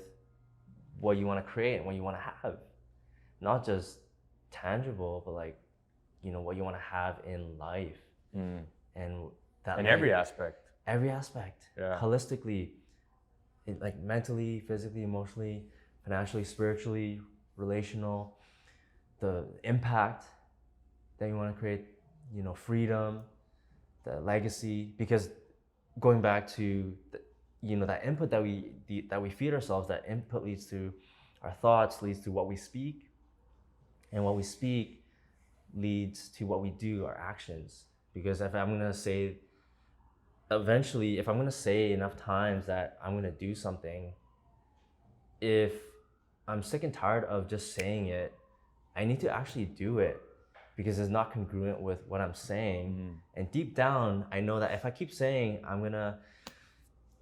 what you wanna create and what you wanna have. Not just tangible, but like, you know, what you wanna have in life. And that in every aspect. Every aspect. Yeah. Holistically, like mentally, physically, emotionally, financially, spiritually, relational, the impact that you want to create, you know, freedom, the legacy. Because going back to that input that we feed ourselves, that input leads to our thoughts, leads to what we speak, and what we speak leads to what we do, our actions. Because if I'm gonna say enough times that I'm gonna do something, if I'm sick and tired of just saying it, I need to actually do it, because it's not congruent with what I'm saying. And deep down, I know that if I keep saying I'm gonna,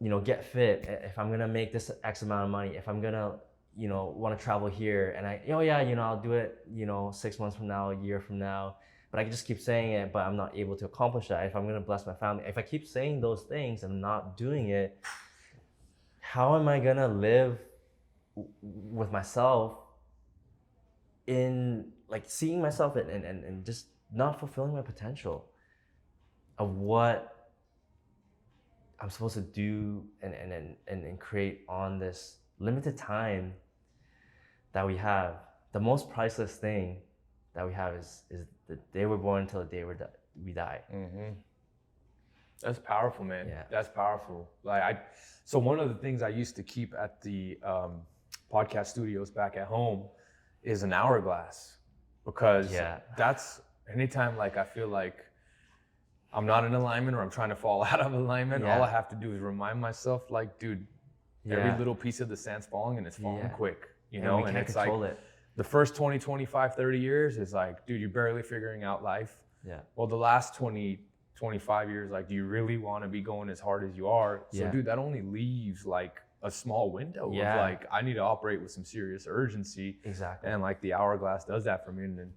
you know, get fit, if I'm gonna make this X amount of money, if I'm gonna, you know, want to travel here, and I'll do it, you know, 6 months from now, a year from now. But I can just keep saying it, but I'm not able to accomplish that. If I'm gonna bless my family, if I keep saying those things and not doing it, how am I gonna live with myself in like seeing myself and just not fulfilling my potential of what I'm supposed to do and create on this limited time that we have. The most priceless thing that we have is the day we're born until the day we die. That's powerful, man. Yeah. That's powerful. So one of the things I used to keep at the podcast studios back at home is an hourglass, because that's anytime like I feel like I'm not in alignment or I'm trying to fall out of alignment, all I have to do is remind myself, like, dude, every little piece of the sand's falling, and it's falling quick, you know? We can't control it. The first 20, 25, 30 years is like, dude, you're barely figuring out life. Yeah. Well, the last 20, 25 years, like, do you really want to be going as hard as you are? So, dude, that only leaves like a small window of Yeah. like, I need to operate with some serious urgency. Exactly. And like the hourglass does that for me. And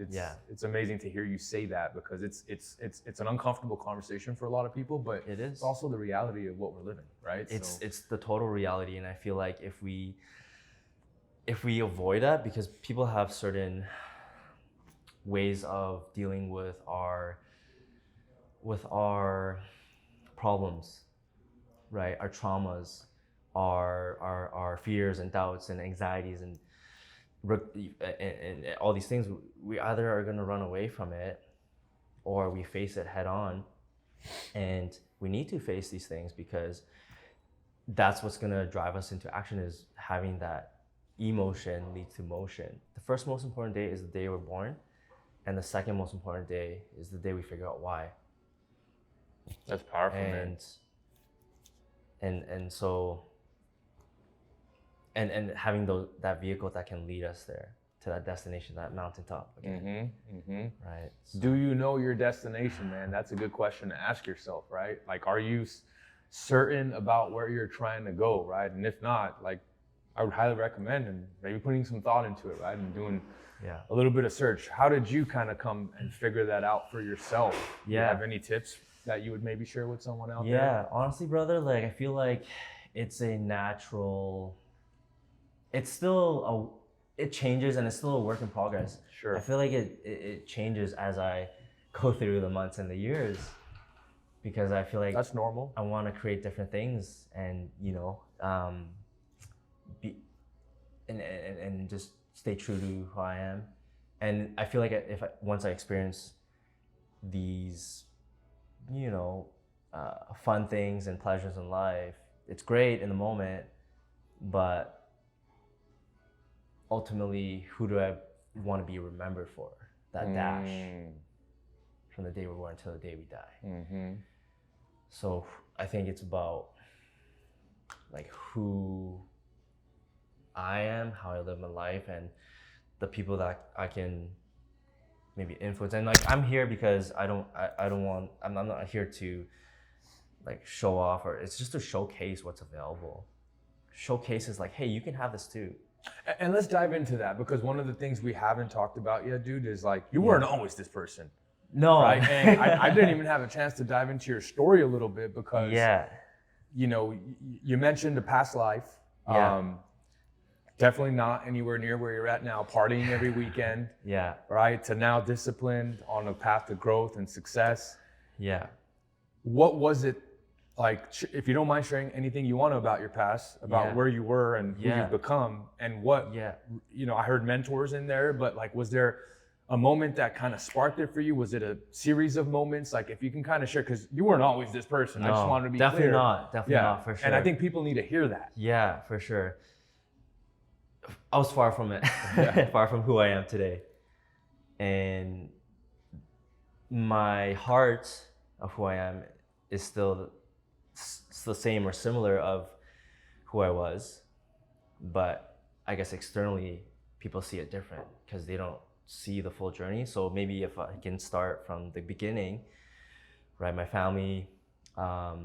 Yeah. it's amazing to hear you say that, because it's an uncomfortable conversation for a lot of people, but It is. it's also the reality of what we're living, right? It's the total reality, and I feel like if we avoid that, because people have certain ways of dealing with our problems, right? Our traumas, our fears and doubts and anxieties and all these things. We either are going to run away from it, or we face it head on. And we need to face these things, because that's what's going to drive us into action, is having that emotion leads to motion. The first most important day is the day we're born, and the second most important day is the day we figure out why. That's powerful, man. And so having that vehicle that can lead us there to that destination, that mountaintop again. Right. So, do you know your destination, man? That's a good question to ask yourself, right? Like, are you certain about where you're trying to go, right? And if not, like, I would highly recommend and maybe putting some thought into it, right? And doing a little bit of search. How did you kind of come and figure that out for yourself? Do you have any tips that you would maybe share with someone out there? Yeah, honestly, brother, like, I feel like it's a natural, it changes, and it's still a work in progress. Sure. I feel like it changes as I go through the months and the years, because I feel like that's normal. I want to create different things, and and just stay true to who I am. And I feel like once I experience these, fun things and pleasures in life, it's great in the moment, but ultimately, who do I want to be remembered for? That dash from the day we're born until the day we die. So I think it's about like who I am, how I live my life, and the people that I can maybe influence. And like, I'm here because I'm not here to like show off, or it's just to showcase what's available. Showcase is like, hey, you can have this too. And let's dive into that, because one of the things we haven't talked about yet, dude, is like, you weren't always this person. No. Right? And I didn't even have a chance to dive into your story a little bit, because, you mentioned a past life. Definitely not anywhere near where you're at now, partying every weekend. Right? To now disciplined on a path to growth and success. What was it like, if you don't mind sharing anything you want to about your past, about where you were and who you've become, and what, I heard mentors in there, but like, was there a moment that kind of sparked it for you? Was it a series of moments? Like, if you can kind of share, because you weren't always this person. I just wanted to be definitely clear. Definitely not, for sure. And I think people need to hear that. Yeah, for sure. I was far from it, far from who I am today. And my heart of who I am is still the same or similar of who I was, but I guess externally people see it different because they don't see the full journey. So maybe if I can start from the beginning, right? My family, how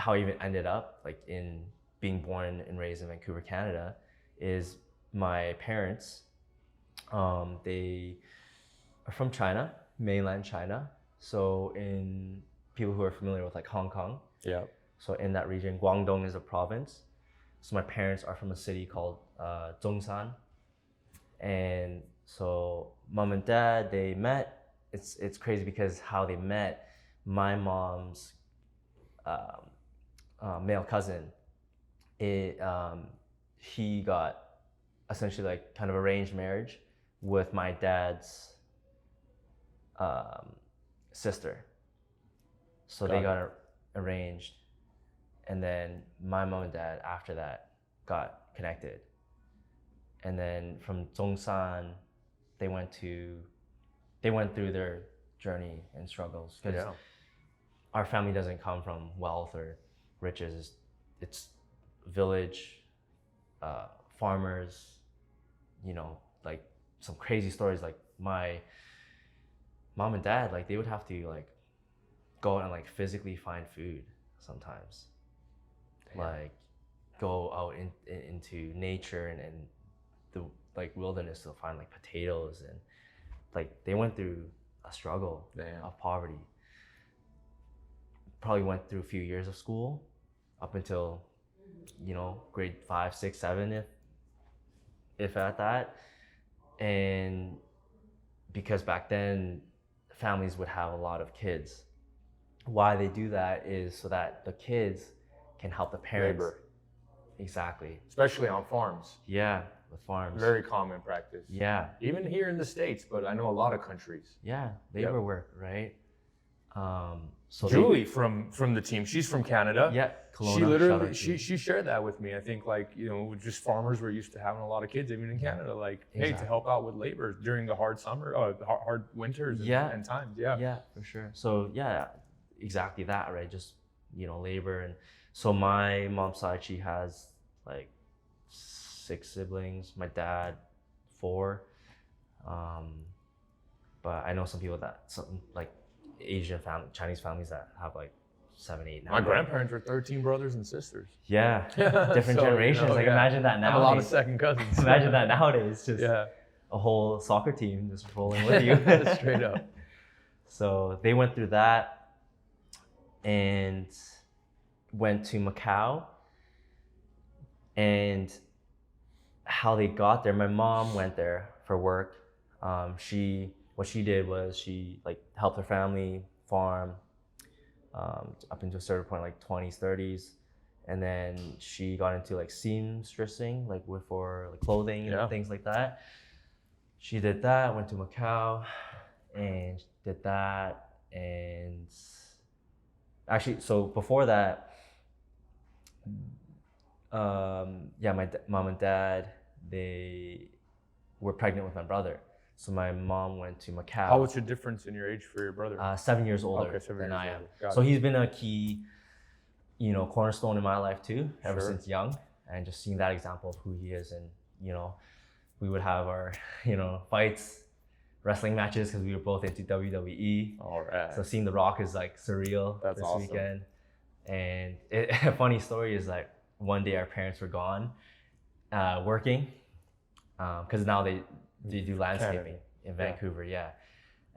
I even ended up like in being born and raised in Vancouver, Canada, is my parents, they are from China, mainland China. So in people who are familiar with like Hong Kong. So in that region, Guangdong is a province. So my parents are from a city called Zhongshan. And so mom and dad, they met. It's crazy because how they met, my mom's male cousin, he got essentially like kind of arranged marriage with my dad's sister. So they got arranged, and then my mom and dad after that got connected. And then from Zhongshan, they went through their journey and struggles, because our family doesn't come from wealth or riches. It's village, farmers, like some crazy stories. Like my mom and dad, like they would have to like go out and like physically find food sometimes. Like go out into nature and the like wilderness to find like potatoes, and like they went through a struggle of poverty. Probably went through a few years of school up until, you know, grade 5, 6, 7, if at that. And because back then families would have a lot of kids. Why they do that is so that the kids can help the parents. Labor. Exactly. Especially on farms. Yeah, with farms. Very common practice. Yeah. Even here in the States, but I know a lot of countries. Yeah, labor work, right? So Julie from the team, she's from Canada. Yeah, Kelowna, she literally shout out to you. she shared that with me. I think, like, you know, just farmers were used to having a lot of kids, even in Canada. Like, hey, to help out with labor during the hard summer, hard winters and times. Yeah, for sure. So yeah, exactly that, right? Just, you know, labor. And so my mom's side, she has like 6 siblings. My dad 4. But I know some people like Asian family, Chinese families that have like 7, 8, 9. my grandparents were 13 brothers and sisters. Yeah, different So, generations. you know, like imagine that I nowadays. have a lot of second cousins. Imagine that nowadays. Just Yeah, a whole soccer team just rolling with you. straight up. So they went through that and went to Macau. And how they got there, my mom went there for work. What she did was she like helped her family farm up into a certain point, like 20s, 30s. And then she got into like seamstressing, like for like clothing and things like that. She did that, went to Macau and did that. And actually, so before that, my mom and dad, they were pregnant with my brother. So my mom went to Macau. How was the difference in your age for your brother? 7 years older than I am. So he's been a key, you know, cornerstone in my life too, ever since young. And just seeing that example of who he is. And, you know, we would have our, you know, fights, wrestling matches, because we were both into WWE. All right. So seeing The Rock is like surreal this weekend. And a funny story is like one day our parents were gone working, because now they do landscaping in Vancouver,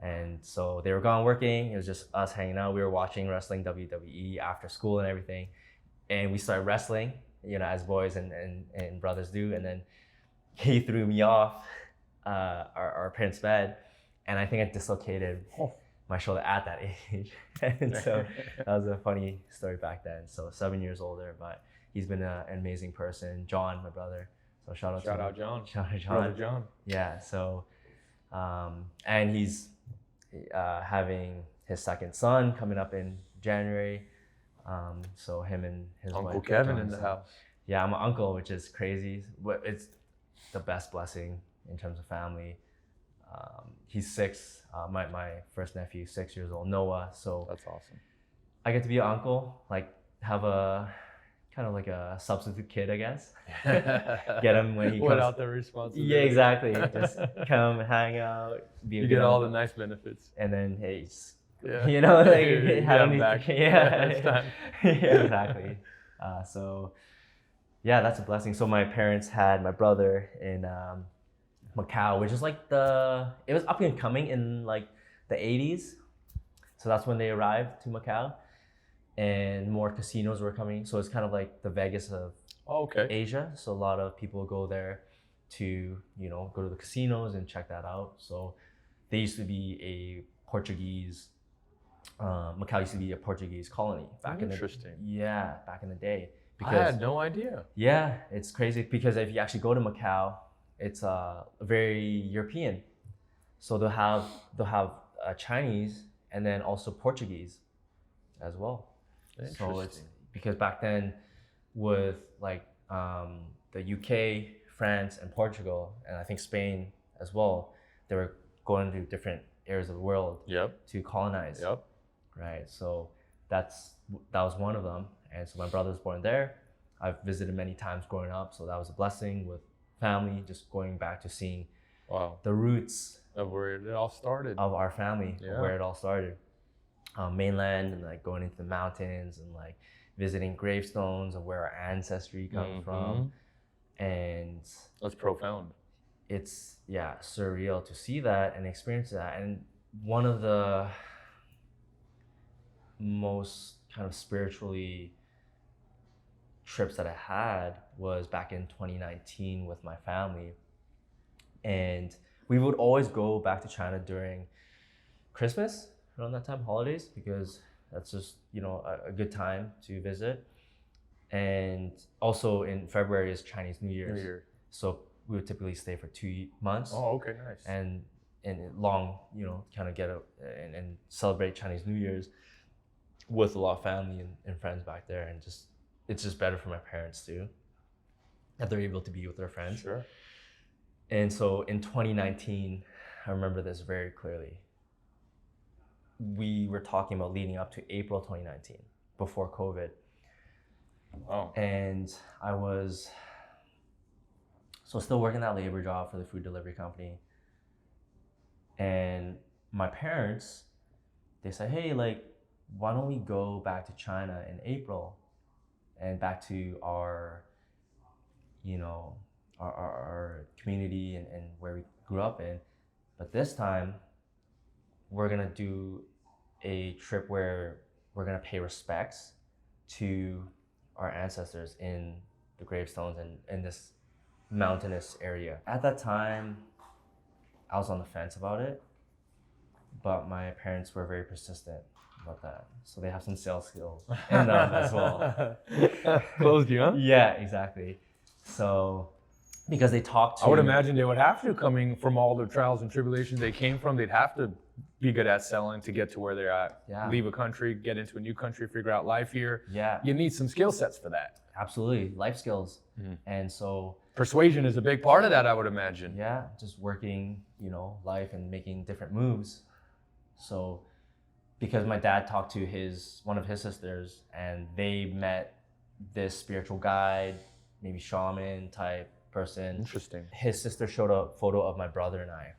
and so they were gone working. It was just us hanging out. We were watching wrestling WWE after school and everything, and we started wrestling, you know, as boys and brothers do. And then he threw me off our parents' bed, and I think I dislocated my shoulder at that age. And so that was a funny story back then. So 7 years older, but he's been an amazing person. John, my brother. So shout out John. Shout out John. Brother John. Yeah. So, and he's having his second son coming up in January. So him and his Uncle wife, Kevin in the house. Yeah, I'm an uncle, which is crazy. But it's the best blessing in terms of family. He's 6. My first nephew, 6 years old, Noah. So that's awesome. I get to be an uncle, like have a kind of like a substitute kid, I guess. Get him when he comes. Without the responsibility. Yeah, exactly. Just come, hang out, be a You good get all uncle. the nice benefits. And then, hey, just, Yeah. you know, like, You I don't get 'em need back. yeah, It's time. yeah, exactly. So, yeah, that's a blessing. So my parents had my brother in Macau, which is like it was up and coming in like the 80s. So that's when they arrived to Macau, and more casinos were coming. So it's kind of like the Vegas of Asia. So a lot of people go there to, you know, go to the casinos and check that out. So they used to be a Portuguese, Macau used to be a Portuguese colony back in the day. I had no idea. Yeah, it's crazy because if you actually go to Macau, it's very European. So they'll have Chinese and then also Portuguese as well. So it's because back then with like the UK, France, and Portugal, and I think Spain as well, they were going to different areas of the world to colonize. Right. So that was one of them. And so my brother was born there. I've visited many times growing up, so that was a blessing with family, just going back to seeing the roots of where it all started. Of our family, of where it all started. Mainland, and like going into the mountains and like visiting gravestones of where our ancestry comes from. And that's profound. It's surreal to see that and experience that. And one of the most kind of spiritually trips that I had was back in 2019 with my family. And we would always go back to China during Christmas, around that time, holidays, because that's just, a good time to visit. And also in February is Chinese New Year's. So we would typically stay for 2 months. Oh, okay, nice. And long, kind of get and celebrate Chinese New Year's with a lot of family and friends back there. And it's just better for my parents too, that they're able to be with their friends. Sure. And so in 2019, I remember this very clearly. We were talking about leading up to April 2019, before COVID. Oh. And I was still working that labor job for the food delivery company. And my parents, they said, hey, like, why don't we go back to China in April and back to our, our community and where we grew up in. But this time, we're gonna do a trip where we're gonna pay respects to our ancestors in the gravestones and in this mountainous area. At that time, I was on the fence about it, but my parents were very persistent about that. So they have some sales skills in them as well. Closed you, huh? Yeah, exactly. So because they talked to... I would imagine they would have to, coming from all the trials and tribulations they came from, they'd have to be good at selling to get to where they're at. Yeah. Leave a country, get into a new country, figure out life here. Yeah. You need some skill sets for that. Absolutely, life skills. And so... Persuasion is a big part of that, I would imagine. Yeah, just working, life and making different moves. So because my dad talked to one of his sisters and they met this spiritual guide, maybe shaman type person. Interesting. His sister showed a photo of my brother and I.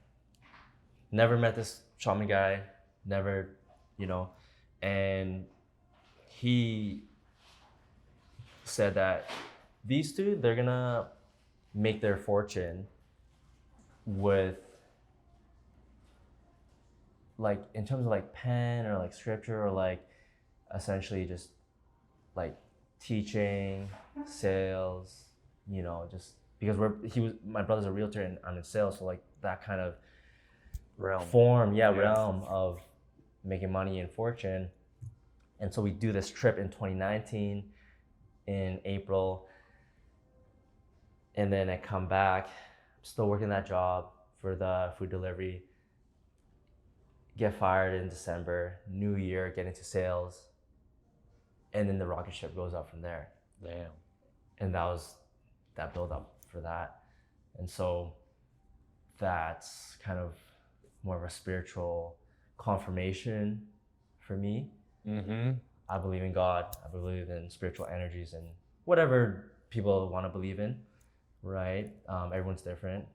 Never met this shaman guy, never, and he said that these two, they're gonna make their fortune with, like, in terms of like pen or like scripture or like essentially just like teaching, sales, just because my brother's a realtor and I'm in sales, so like that kind of realm of making money and fortune. And so we do this trip in 2019 in April, and then I come back, still working that job for the food delivery, get fired in December, New Year, get into sales, and then the rocket ship goes up from there. Damn. And that was that build up for that. And so that's kind of more of a spiritual confirmation for me. I believe in God. I believe in spiritual energies and whatever people want to believe in, right? Everyone's different.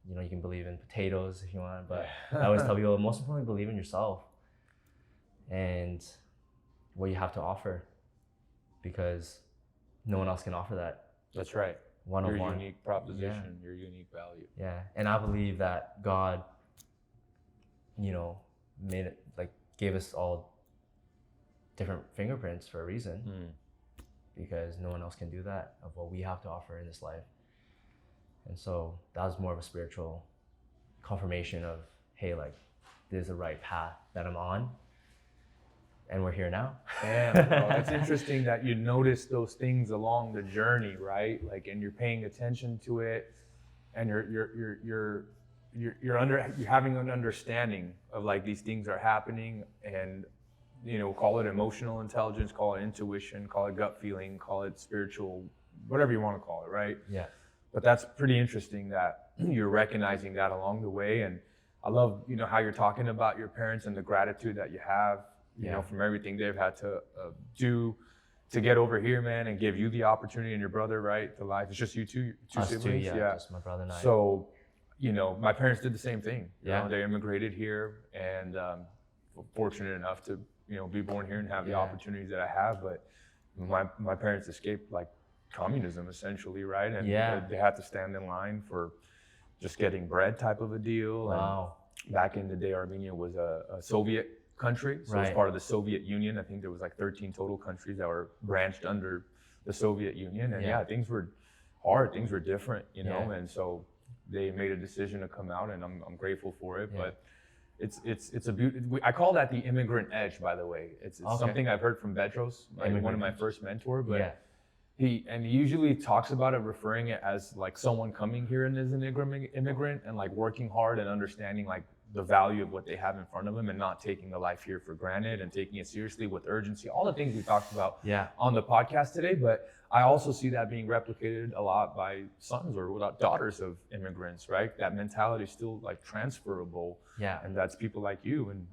You can believe in potatoes if you want, but I always tell people, most importantly, believe in yourself and what you have to offer, because no one else can offer that. That's right. One-on-one. Your unique proposition, your unique value. Yeah, and I believe that God, made it, like, gave us all different fingerprints for a reason, because no one else can do that of what we have to offer in this life. And so that was more of a spiritual confirmation of, hey, like, this is the right path that I'm on, and we're here now. Damn, bro, it's interesting that you notice those things along the journey, right? Like, and you're paying attention to it, and you're having an understanding of, like, these things are happening, and call it emotional intelligence, call it intuition, call it gut feeling, call it spiritual, whatever you want to call it, right? Yeah. But that's pretty interesting that you're recognizing that along the way. And I love, how you're talking about your parents and the gratitude that you have, from everything they've had to do to get over here, man, and give you the opportunity and your brother, right, to life. It's just you two Us siblings. two, yeah, just my brother and I. So, my parents did the same thing. Yeah. They immigrated here, and fortunate enough to, be born here and have the opportunities that I have. But, my parents escaped like communism essentially, right? And they had to stand in line for just getting bread type of a deal. Wow. And back in the day, Armenia was a Soviet country, so it's part of the Soviet Union. I think there was like 13 total countries that were branched under the Soviet Union, and things were hard, things were different, you know, and so they made a decision to come out, and I'm grateful for it. But it's a beauty. I call that the immigrant edge, by the way. It's something I've heard from Bedros, like one of my first mentors, but he usually talks about it, referring it as like someone coming here and as an immigrant and like working hard and understanding like the value of what they have in front of them and not taking the life here for granted and taking it seriously with urgency, all the things we talked about on the podcast today. But I also see that being replicated a lot by sons or daughters of immigrants, right? That mentality is still like transferable. Yeah. And that's people like you. And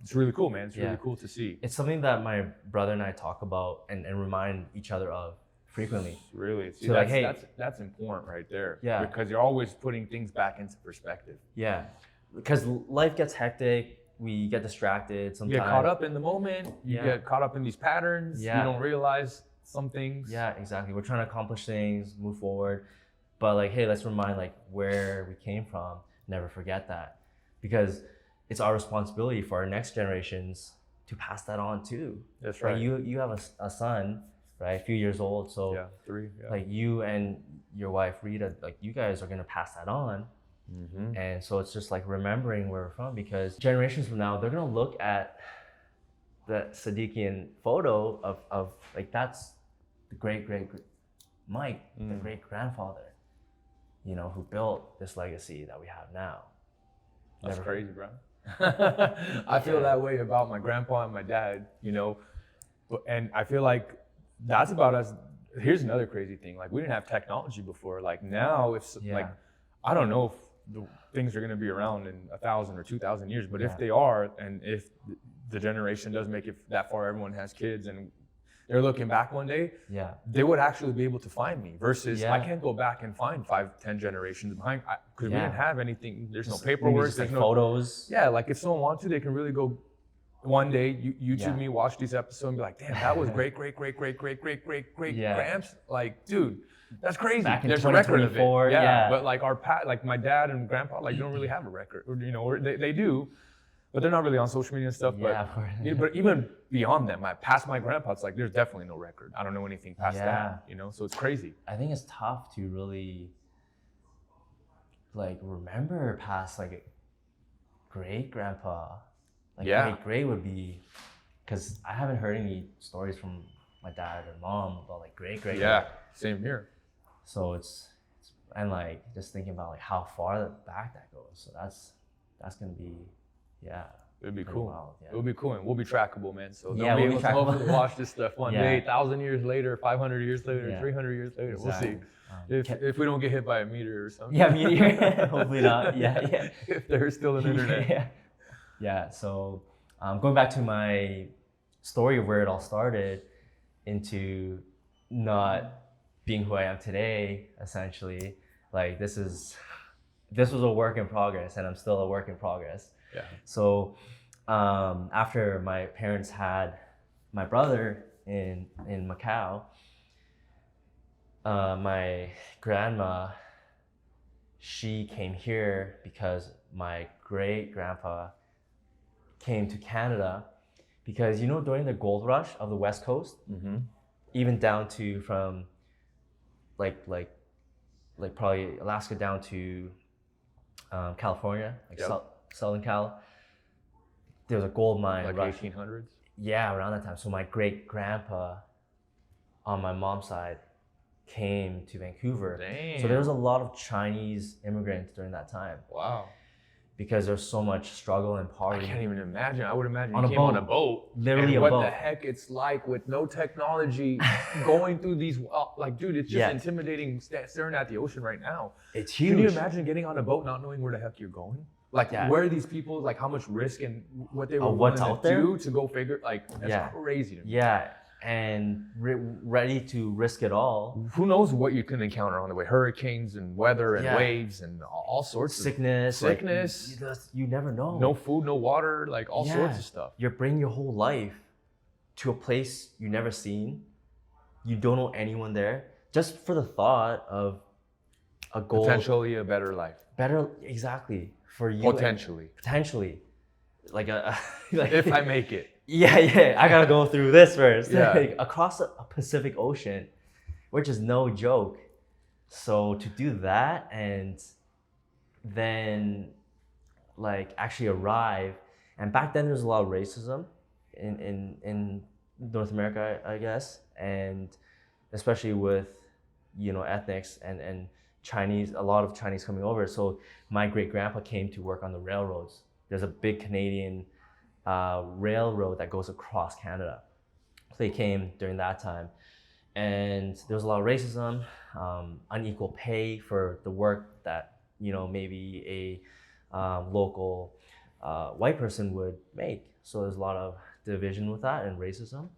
it's really cool, man. It's really cool to see. It's something that my brother and I talk about and remind each other of frequently. Really? See, so that's, like, hey, that's important right there. Yeah. Because you're always putting things back into perspective. Yeah. Because life gets hectic, we get distracted sometimes. You get caught up in the moment, you get caught up in these patterns, you don't realize some things. Yeah, exactly. We're trying to accomplish things, move forward. But like, hey, let's remind like where we came from, never forget that. Because it's our responsibility for our next generations to pass that on too. That's right. You have a son, right, a few years old, so 3. Like you and your wife Rita, like you guys are gonna pass that on. Mm-hmm. And so it's just like remembering where we're from, because generations from now, they're gonna look at the Sadikian photo of like, that's the great Mike, the great grandfather, you know, who built this legacy that we have now. That's crazy, bro. I feel that way about my grandpa and my dad, you know, and I feel like that's about us. Here's another crazy thing. Like, we didn't have technology before. Like now, if like, I don't know if the things are going to be around in 1,000 or 2,000 years, but if they are, and if the generation does make it that far, everyone has kids and they're looking back one day, they would actually be able to find me, versus I can't go back and find 5-10 generations behind, because we didn't have anything. There's no paperwork, there's no photos. Yeah, like if someone wants to, they can really go one day, YouTube me, watch these episodes and be like, damn, that was great gramps. Like, dude, that's crazy. There's a record of it. Yeah. But like like my dad and grandpa, like don't really have a record, or, you know, or they do, but they're not really on social media and stuff. But even beyond them, past my grandpa, it's like there's definitely no record. I don't know anything past that, you know. So it's crazy. I think it's tough to really like remember past like a great grandpa. Like great would be, because I haven't heard any stories from my dad or mom about like great. Yeah, same here. So it's and like just thinking about like how far back that goes. So that's gonna be It'd be cool. Wild, It would be cool, and we'll be trackable, man. So they'll be able to hopefully watch this stuff one day, 1,000 years later, 500 years later, 300 years later. Exactly. We'll see. If we don't get hit by a meteor or something. Yeah, meteor. Hopefully not. Yeah. If there's still an internet. Yeah. So going back to my story of where it all started, into not being who I am today, essentially, like this was a work in progress, and I'm still a work in progress. Yeah. So after my parents had my brother in Macau, my grandma, she came here because my great grandpa came to Canada, because, you know, during the gold rush of the West Coast, even down to from like probably Alaska down to California, like Southern Cal, there was a gold mine. Like rush. 1800s? Yeah, around that time. So my great grandpa on my mom's side came to Vancouver. Damn. So there was a lot of Chinese immigrants during that time. Wow. Because there's so much struggle and poverty. I can't even imagine. I would imagine you came on a boat. Literally and a boat. What the heck it's like with no technology, going through these, like, dude, it's just intimidating staring at the ocean right now. It's huge. Can you imagine getting on a boat not knowing where the heck you're going? Like, where are these people, like how much risk and what they were willing to do to go figure, like, that's crazy to me. Yeah. And ready to risk it all. Who knows what you can encounter on the way? Hurricanes and weather and waves and all sorts of sickness. Like, you never know. No food, no water, like all sorts of stuff. You're bringing your whole life to a place you never seen, you don't know anyone there, just for the thought of a goal. Potentially a better life. Better, exactly, for you. Potentially. Like like, if I make it. Yeah, I gotta go through this first. Yeah. Like, across a Pacific Ocean, which is no joke. So to do that and then like actually arrive, and back then there was a lot of racism in North America, I guess, and especially with, you know, ethnics and Chinese, a lot of Chinese coming over. So my great grandpa came to work on the railroads. There's a big Canadian railroad that goes across Canada. So they came during that time, and there was a lot of racism, unequal pay for the work that, you know, maybe a local white person would make. So there's a lot of division with that and racism,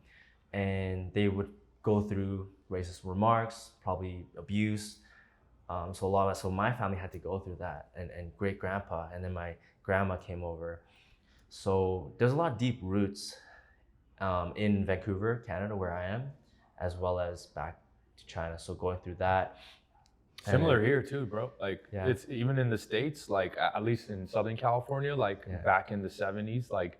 and they would go through racist remarks, probably abuse. So my family had to go through that, and great grandpa, and then my grandma came over. So there's a lot of deep roots in Vancouver, Canada, where I am, as well as back to China. So going through that. Similar here too, bro. Like it's even in the States, like at least in Southern California, like back in the 70s, like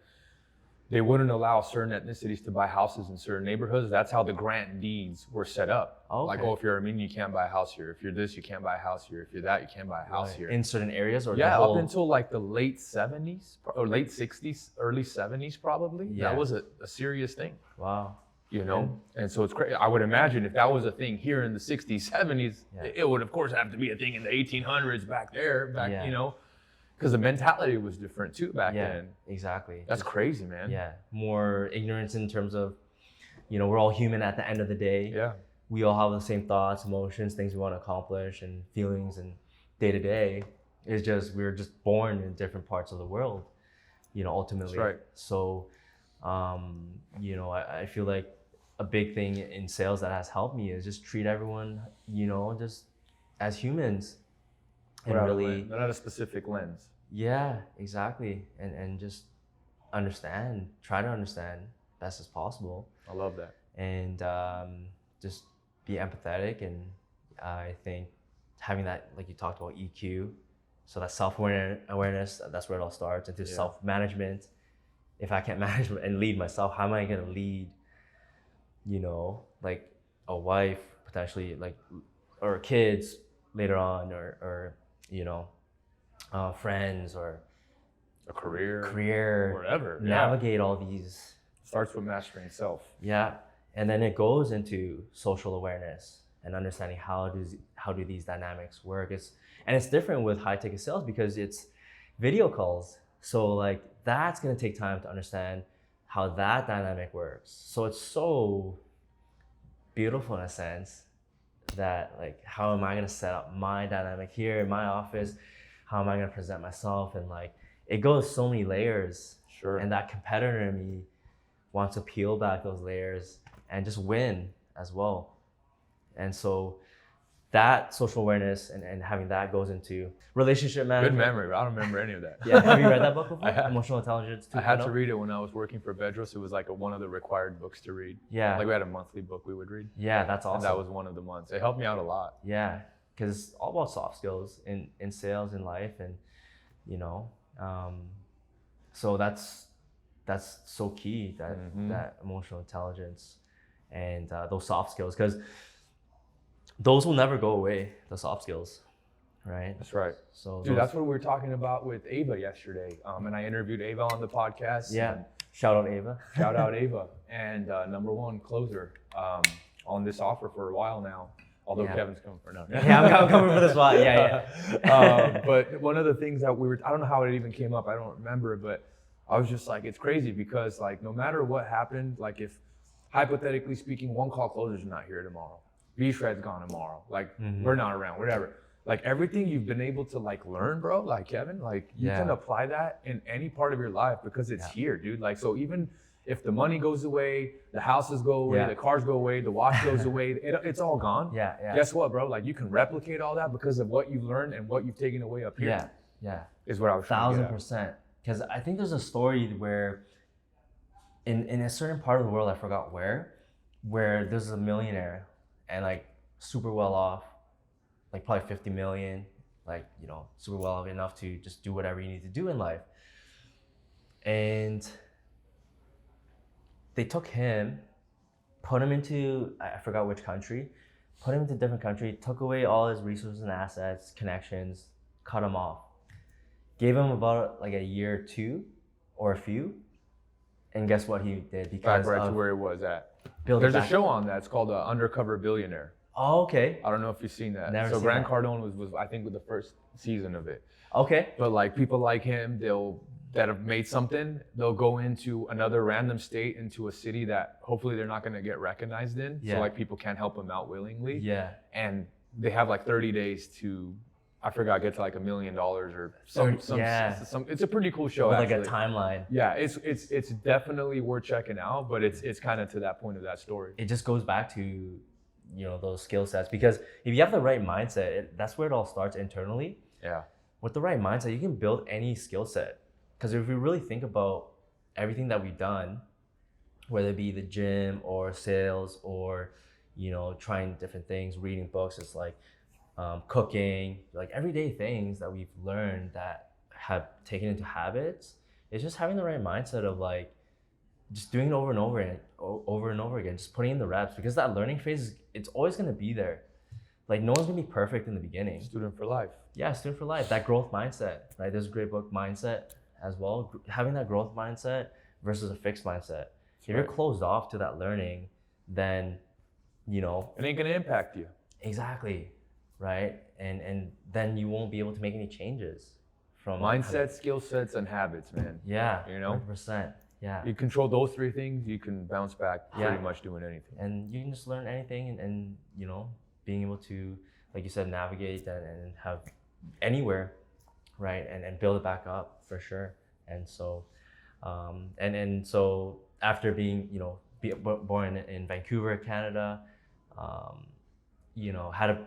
they wouldn't allow certain ethnicities to buy houses in certain neighborhoods. That's how the grant deeds were set up. Okay. Like, if you're Armenian, you can't buy a house here. If you're this, you can't buy a house here. If you're that, you can't buy a house here. In certain areas, or yeah, up until like the late 70s or late 60s, early 70s probably. Yeah. That was a serious thing. Wow. You know, and so it's crazy. I would imagine if that was a thing here in the 60s, 70s, it would of course have to be a thing in the 1800s back there, you know, because the mentality was different too back then. Exactly. That's crazy, man. Yeah, more ignorance in terms of, you know, we're all human at the end of the day. Yeah. We all have the same thoughts, emotions, things we want to accomplish, and feelings, and day to day. It's just, we're just born in different parts of the world, you know, ultimately. That's right. So, you know, I feel like a big thing in sales that has helped me is just treat everyone, you know, just as humans. And really, not at a specific lens. Yeah, exactly. And just understand, try to understand best as possible. I love that. And just be empathetic. And I think having that, like you talked about, EQ, so that self-awareness, that's where it all starts, into self-management. If I can't manage and lead myself, how am I going to lead, you know, like a wife, potentially, like, or kids later on, or you know, friends, or a career, whatever. Navigate all these. Starts with mastering self. Yeah, and then it goes into social awareness and understanding how do these dynamics work. It's different with high ticket sales because it's video calls. So like that's gonna take time to understand how that dynamic works. So it's so beautiful in a sense that, like, how am I gonna set up my dynamic here in my office? How am I gonna present myself? And like, it goes so many layers. Sure. And that competitor in me wants to peel back those layers and just win as well. And so that social awareness and having that goes into relationship management. Good memory, but I don't remember any of that. Yeah, have you read that book before? I have. Emotional Intelligence 2.0? I had to read it when I was working for Bedros. It was like one of the required books to read. Yeah. Like we had a monthly book we would read. Yeah, that's awesome. And that was one of the months. It helped me out a lot. Yeah, because it's all about soft skills in sales, in life, and you know, so that's so key, that emotional intelligence and those soft skills, because those will never go away, the soft skills, right? That's right. So dude, that's what we were talking about with Ava yesterday. And I interviewed Ava on the podcast. Yeah. Shout out Ava. Shout out Ava. And #1 closer on this offer for a while now. Although Kevin's coming for now. Yeah, I'm coming for this one. Yeah. But one of the things that I don't know how it even came up. I don't remember, but I was just like, it's crazy because like no matter what happened, like if hypothetically speaking, one call closer's not here tomorrow. B-Shred's gone tomorrow. Like we're not around, whatever. Like everything you've been able to like learn, bro, like Kevin, like you can apply that in any part of your life because it's here, dude. Like, so even if the money goes away, the houses go away, the cars go away, the watch goes away, it's all gone. Yeah. Guess what, bro? Like you can replicate all that because of what you've learned and what you've taken away up here. Yeah. Is what I was trying to get at. 1,000%. Because I think there's a story where in a certain part of the world, I forgot where, where there's a millionaire and like super well off, like probably 50 million, like, you know, super well off enough to just do whatever you need to do in life. And they took him, put him into, I forgot which country, put him into a different country, took away all his resources and assets, connections, cut him off. Gave him about like a year or two or a few. And guess what he did? Back right to where he was at. There's a show on that. It's called Undercover Billionaire. Oh, okay. I don't know if you've seen that. Never so seen Grant that. Cardone was I think with the first season of it. Okay. But like people like him, that have made something, they'll go into another random state, into a city that hopefully they're not going to get recognized in. Yeah. So like people can't help them out willingly. Yeah. And they have like 30 days to, I forgot, get to like $1 million or some. It's a pretty cool show. With actually. like a timeline. Yeah, it's definitely worth checking out, but it's kind of to that point of that story. It just goes back to, you know, those skill sets, because if you have the right mindset, that's where it all starts internally. Yeah. With the right mindset, you can build any skill set. Because if we really think about everything that we've done, whether it be the gym or sales or, you know, trying different things, reading books, it's like cooking, like everyday things that we've learned that have taken into habits. It's just having the right mindset of like just doing it over and over again, just putting in the reps, because that learning phase, it's always going to be there. Like no one's going to be perfect in the beginning. Student for life. Yeah, student for life. That growth mindset, right? There's a great book, Mindset, as well. Having that growth mindset versus a fixed mindset. If you're closed off to that learning, then, you know, it ain't gonna impact you. Exactly, right? And then you won't be able to make any changes from mindset, skill sets, and habits, man. Yeah, you know, 100%. Yeah. You control those three things, you can bounce back pretty much doing anything. And you can just learn anything, and you know, being able to, like you said, navigate and have anywhere, right? And build it back up for sure. And so, and so after being, you know, born in Vancouver, Canada, you know, had a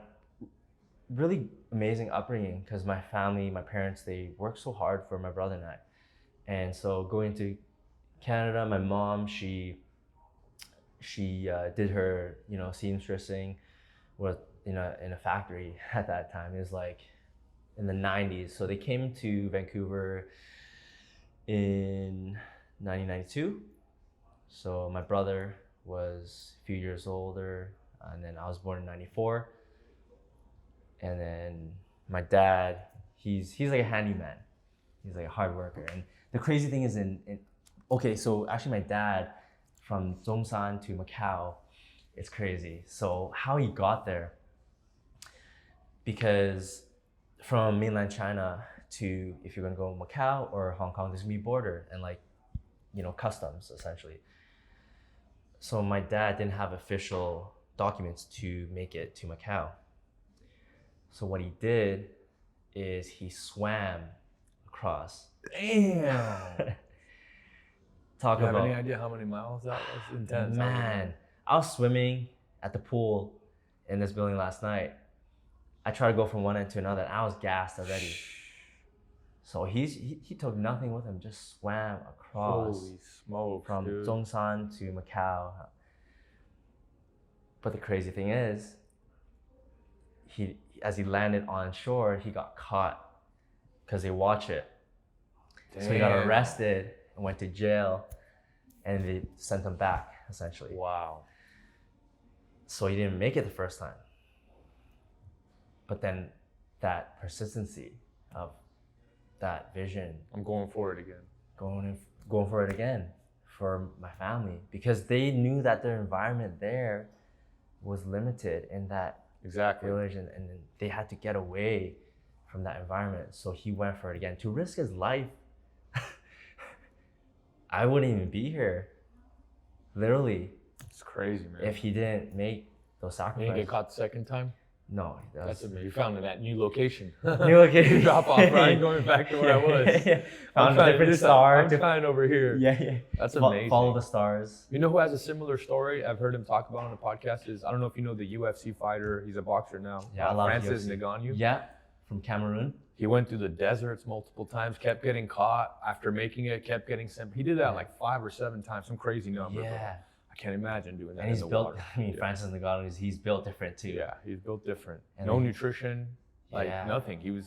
really amazing upbringing, because my family, my parents, they worked so hard for my brother and I. And so going to Canada, my mom, she did her, you know, seamstressing with in a factory at that time. It was like in the 90s. So they came to Vancouver in 1992. So my brother was a few years older, and then I was born in 94. And then my dad, he's like a handyman. He's like a hard worker. And the crazy thing is okay, so actually my dad, from Zhongshan to Macau, it's crazy. So how he got there, because from mainland China to, if you're gonna go Macau or Hong Kong, there's gonna be border and like, you know, customs essentially. So my dad didn't have official documents to make it to Macau. So what he did is he swam across. Damn. Talk Do you about, have any idea how many miles that was? Intense. man, I was swimming at the pool in this building last night. I tried to go from one end to another, and I was gassed already. So he took nothing with him, just swam across. Holy smokes, from dude. Zhongshan to Macau. But the crazy thing is, as he landed on shore, he got caught because they watch it. Damn. So he got arrested and went to jail, and they sent him back, essentially. Wow. So he didn't make it the first time. But then that persistency of that vision. I'm going for it again. Going for it again for my family, because they knew that their environment there was limited in that village, and they had to get away from that environment. So he went for it again to risk his life. I wouldn't even be here, literally. It's crazy, man. If he didn't make those sacrifices. You didn't get caught the second time? No. That's amazing. You found that new location. New location. Drop off, right? Going back to where I was. Found a different star. I'm trying over here. Yeah. That's amazing. Follow the stars. You know who has a similar story? I've heard him talk about on the podcast. I don't know if you know the UFC fighter. He's a boxer now. Yeah, I love Francis UFC. Ngannou. Yeah, from Cameroon. He went through the deserts multiple times, kept getting caught after making it, kept getting sent. He did that like 5 or 7 times, some crazy number. Yeah. I can't imagine doing that. And he's in the built. water. I mean, Francis Ngannou, he's built different too. Yeah, he's built different. And No then- nutrition, like nothing. He was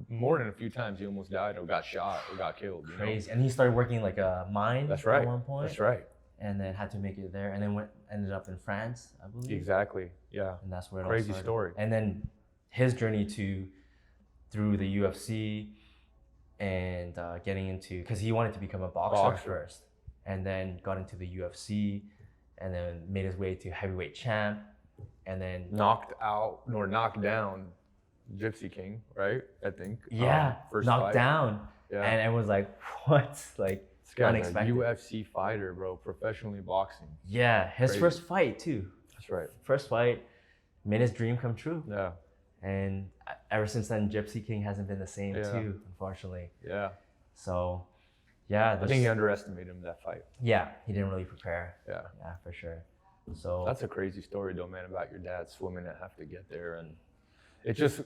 more than a few times he almost died or got shot or got killed. You Crazy. And he started working like a mine That's right. at one point. That's right. And then had to make it there, and then ended up in France, I believe. Exactly. Yeah. And that's where it Crazy all started. story. And then his journey through the UFC and getting into, because he wanted to become a boxer first, and then got into the UFC, and then made his way to heavyweight champ, and then knocked down Gypsy King, right? I think. First knocked fight. down, Yeah. and it was like, what? Like, This guy's unexpected. a UFC fighter, bro, professionally boxing. Yeah, his Crazy. first fight too. That's right. First fight made his dream come true. Yeah. And ever since then, Gypsy King hasn't been the same too, unfortunately. Yeah. So, yeah. I think he underestimated him that fight. Yeah, he didn't really prepare. Yeah. Yeah, for sure. So that's a crazy story though, man, about your dad swimming and have to get there, and it just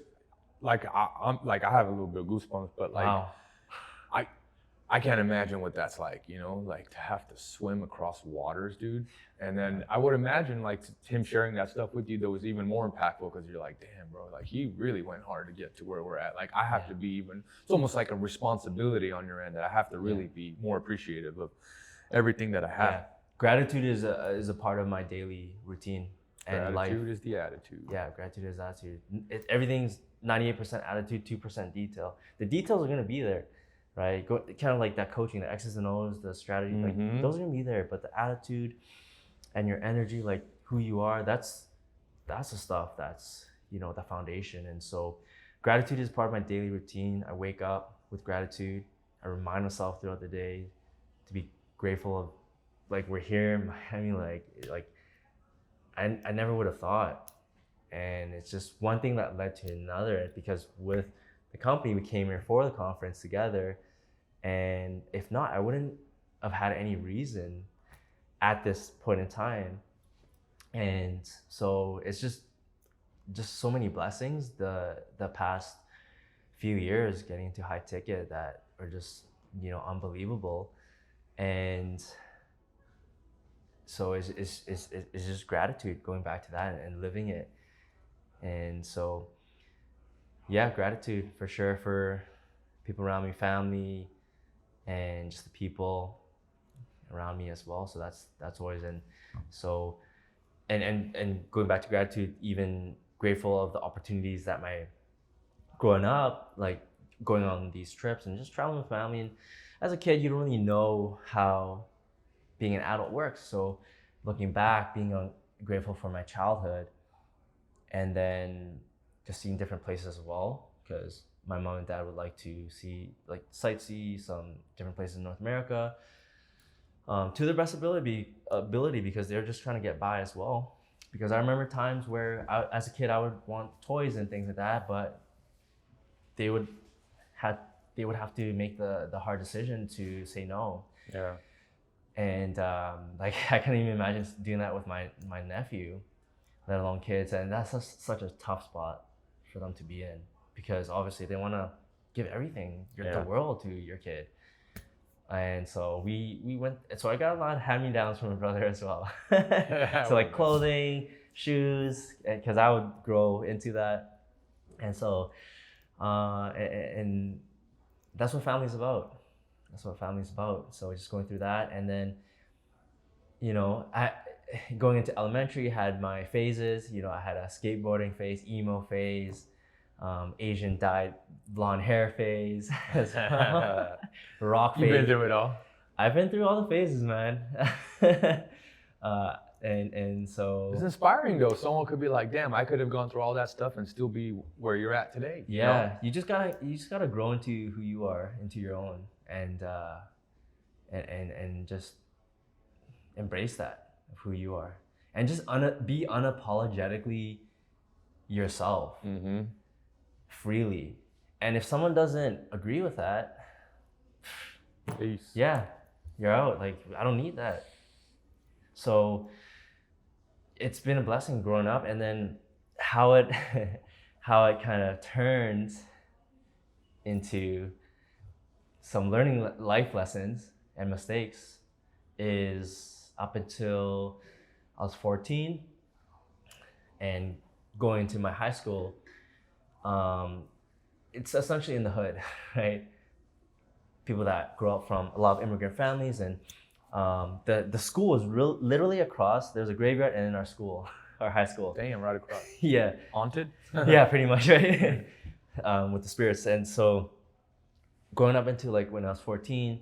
like I'm like I have a little bit of goosebumps, but like wow. I can't imagine what that's like, you know, like to have to swim across waters, dude. And then I would imagine like him sharing that stuff with you that was even more impactful because you're like, damn, bro, like he really went hard to get to where we're at. Like I have to be even, it's almost like a responsibility on your end that I have to really be more appreciative of everything that I have. Yeah. Gratitude is a part of my daily routine and life. Gratitude is the attitude. Yeah, gratitude is attitude. Everything's 98% attitude, 2% detail. The details are gonna be there, right? Kind of like that coaching, the X's and O's, the strategy, like those are gonna be there. But the attitude and your energy, like who you are, that's the stuff that's, you know, the foundation. And so gratitude is part of my daily routine. I wake up with gratitude. I remind myself throughout the day to be grateful of, like, we're here in Miami, like I never would have thought. And it's just one thing that led to another, because with the company, we came here for the conference together. And if not, I wouldn't have had any reason at this point in time. And so it's just so many blessings the past few years getting into high ticket that are just, you know, unbelievable. And so it's just gratitude, going back to that and living it. And so, yeah, gratitude for sure for people around me, family, and just the people around me as well. So that's always, and so, and going back to gratitude, even grateful of the opportunities that growing up, like going on these trips and just traveling with family. And as a kid, you don't really know how being an adult works. So looking back, being grateful for my childhood, and then just seeing different places as well, because my mom and dad would like to sightsee some different places in North America, to their best ability, because they're just trying to get by as well. Because I remember times where as a kid, I would want toys and things like that, but they would have to make the hard decision to say no. Yeah. And like I can't even imagine doing that with my nephew, let alone kids. And that's such a tough spot for them to be in, because obviously they want to give everything, the world, to your kid. And so we went. So I got a lot of hand-me-downs from my brother as well. So like clothing, shoes, because I would grow into that. And so, and that's what family's about. That's what family's about. So just going through that, and then, you know, going into elementary, had my phases. You know, I had a skateboarding phase, emo phase, Asian dyed blonde hair phase, rock phase. You've been through it all. I've been through all the phases, man. And so it's inspiring though. Someone could be like, damn, I could have gone through all that stuff and still be where you're at today. Yeah, you just gotta grow into who you are, into your own, and just embrace that of who you are, and just be unapologetically yourself, freely. And if someone doesn't agree with that, peace. Yeah, you're out. Like, I don't need that. So it's been a blessing growing up, and then how it kind of turned into some learning life lessons and mistakes is up until I was 14 and going to my high school. It's essentially in the hood, right? People that grow up from a lot of immigrant families, and the school is literally across. There's a graveyard and in our school, our high school. Damn, right across. Yeah. Haunted? Yeah, pretty much, right? With the spirits. And so growing up into like when I was 14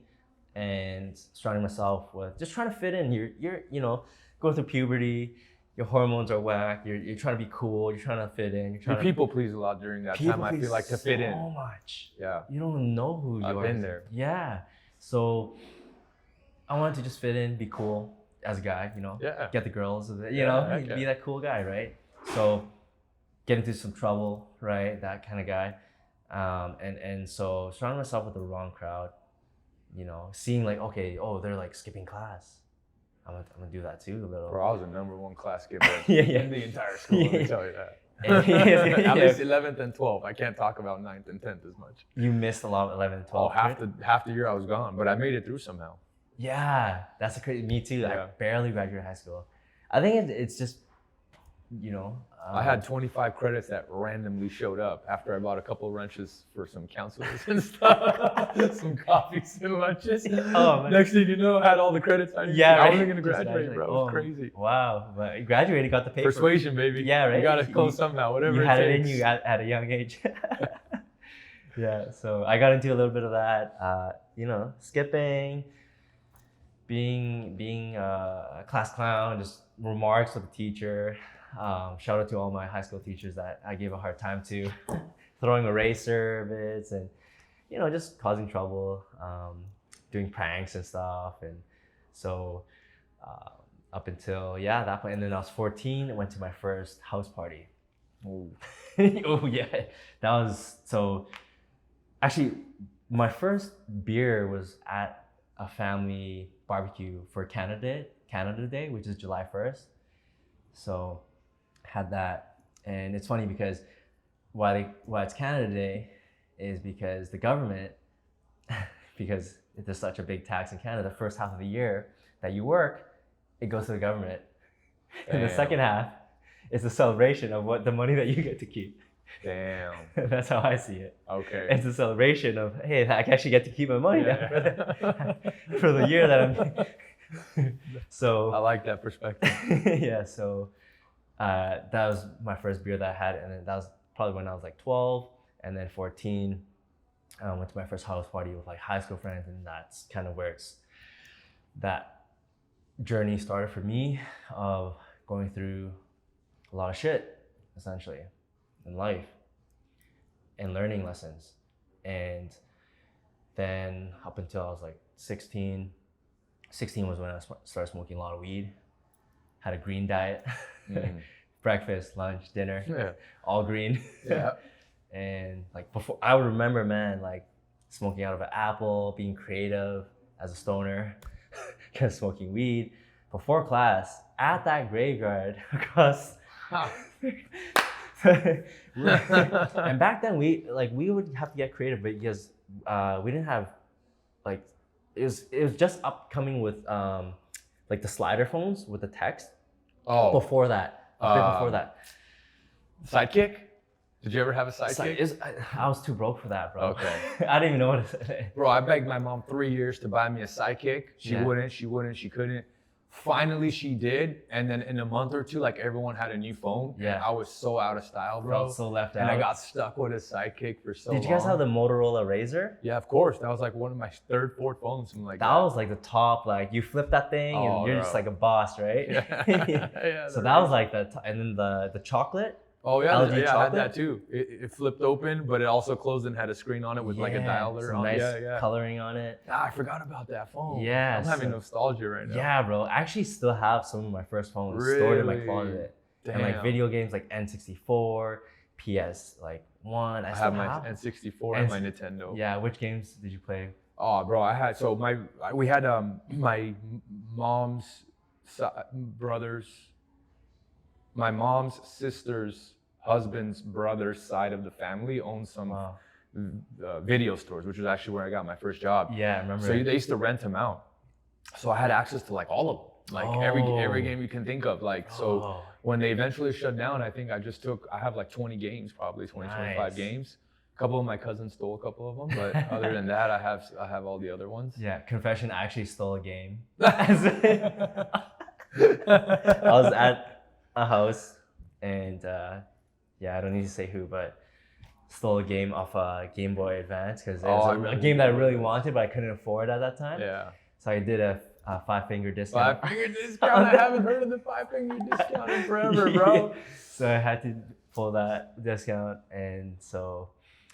and surrounding myself with just trying to fit in, you're you know, going through puberty, your hormones are whack, you're trying to be cool, you're trying to fit in, you're trying You people please a lot during that time, I feel like, to fit in. So much. Yeah. You don't know who you are. I've been there. Yeah. So I wanted to just fit in, be cool as a guy, you know, Yeah. get the girls, you Yeah, know, okay. be that cool guy, right? So get into some trouble, right? That kind of guy. And so surrounding myself with the wrong crowd, you know, seeing like, okay, oh, they're like skipping class. I'm gonna do that too a little. Bro, I was the #1 class skipper Yeah. in the entire school, let me Yeah. tell you that. Yeah. At least 11th and 12th. I can't talk about 9th and 10th as much. You missed a lot of 11 and Oh, 12. half the year I was gone, but I made it through somehow. Yeah, that's a crazy. Me too. Yeah. I barely graduated high school. I think it's just, you know. I had 25 credits that randomly showed up after I bought a couple wrenches for some counselors and stuff, some coffees and lunches. Oh, man. Next thing you know, I had all the credits I needed. Yeah, I right. wasn't gonna Just graduate, imagine, bro. like, It was oh, crazy. Wow, but you graduated, got the paper. Persuasion, baby. Yeah, right. You gotta go You- somehow, whatever You it had it takes. in you at a young age. Yeah, so I got into a little bit of that. You know, skipping, being a class clown, just remarks with the teacher. Shout out to all my high school teachers that I gave a hard time to, throwing erasure bits and, you know, just causing trouble, doing pranks and stuff. And so up until, that point, and then I was 14, I went to my first house party. Ooh. Oh yeah, that was, so actually my first beer was at a family barbecue for Canada Day, which is July 1st. So had that, and it's funny because why it's Canada Day is because the government, because there's such a big tax in Canada, the first half of the year that you work, it goes to the government. And the Damn. second half is a celebration of what the money that you get to keep. Damn. That's how I see it. Okay. It's a celebration of, hey, I actually get to keep my money now for the year that I'm. So I like that perspective. yeah, so that was my first beer that I had, and then that was probably when I was like 12, and then 14. I went to my first house party with like high school friends, and that's kind of where that journey started for me of going through a lot of shit, essentially, in life, and learning lessons. And then up until I was like 16 was when I started smoking a lot of weed, had a green diet, breakfast, lunch, dinner, Yeah. all green. Yeah. And like before, I would remember, man, like smoking out of an apple, being creative as a stoner, smoking weed before class at that graveyard across. And back then we would have to get creative because we didn't have like, it was just upcoming with like the slider phones with the text. Oh. Before that, a bit before that. Sidekick? Did you ever have a sidekick? I was too broke for that, bro. Okay. I didn't even know what to say. Bro, I begged my mom 3 years to buy me a sidekick. She Yeah. wouldn't, she couldn't. Finally, she did. And then in a month or two, like everyone had a new phone. Yeah. And I was so out of style, bro. Felt so left And out. I got stuck with a sidekick for so long. Did you guys have the Motorola Razr? Yeah, of course. That was like one of my third, fourth phones, something like that. That was like the top, like you flip that thing Oh, and you're bro. just like a boss, right? Yeah, So that was like and then the chocolate. Oh yeah, LG I had chocolate? that too. It flipped open, but it also closed and had a screen on it with like a dialer some on. nice Yeah. coloring on it. Ah, I forgot about that phone. Yeah, I'm having so- nostalgia right now. Yeah, bro. I actually still have some of my first phones stored in my Really? closet. Damn. And like video games like N64, PS like 1. I I still have my N64 and my Nintendo. Yeah, which games did you play? Oh, bro, we had my mom's my mom's sister's husband's brother's side of the family owned some Wow. video stores, which was actually where I got my first job. Yeah, I remember. So they used to rent them out. So I had access to like all of them. like Oh. every game you can think of. Like so, Oh. when they eventually shut down, I think I have like 20 games, probably 20, 25 Nice. games. A couple of my cousins stole a couple of them, but other than that, I have all the other ones. Yeah, confession, I actually stole a game. I was at a house and yeah, I don't need to say who, but stole a game off a Game Boy Advance because it was a game that I really wanted, but I couldn't afford at that time. Yeah. So I did a 5-finger discount. 5-finger discount. I haven't heard of the 5-finger discount in forever, bro. So I had to pull that discount, and so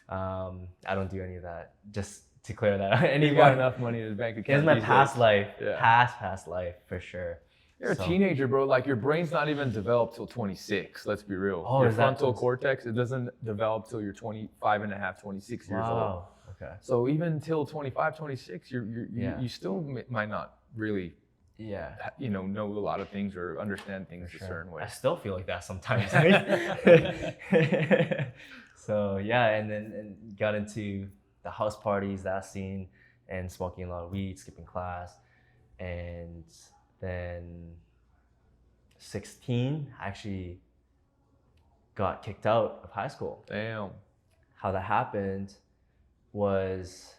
I don't do any of that. Just to clear that out. You got enough money in the bank account. It's my past life. Yeah. Past life for sure. You're a teenager, bro. Like your brain's not even developed till 26. Let's be real. Oh, your frontal cortex, it doesn't develop till you're 25 and a half, 26 years old. Wow. Okay. So even till 25, 26, you still might not really, know a lot of things or understand things a certain way. I still feel like that sometimes. So yeah, and got into the house parties, that scene, and smoking a lot of weed, skipping class, and then 16, I actually got kicked out of high school. Damn. How that happened was,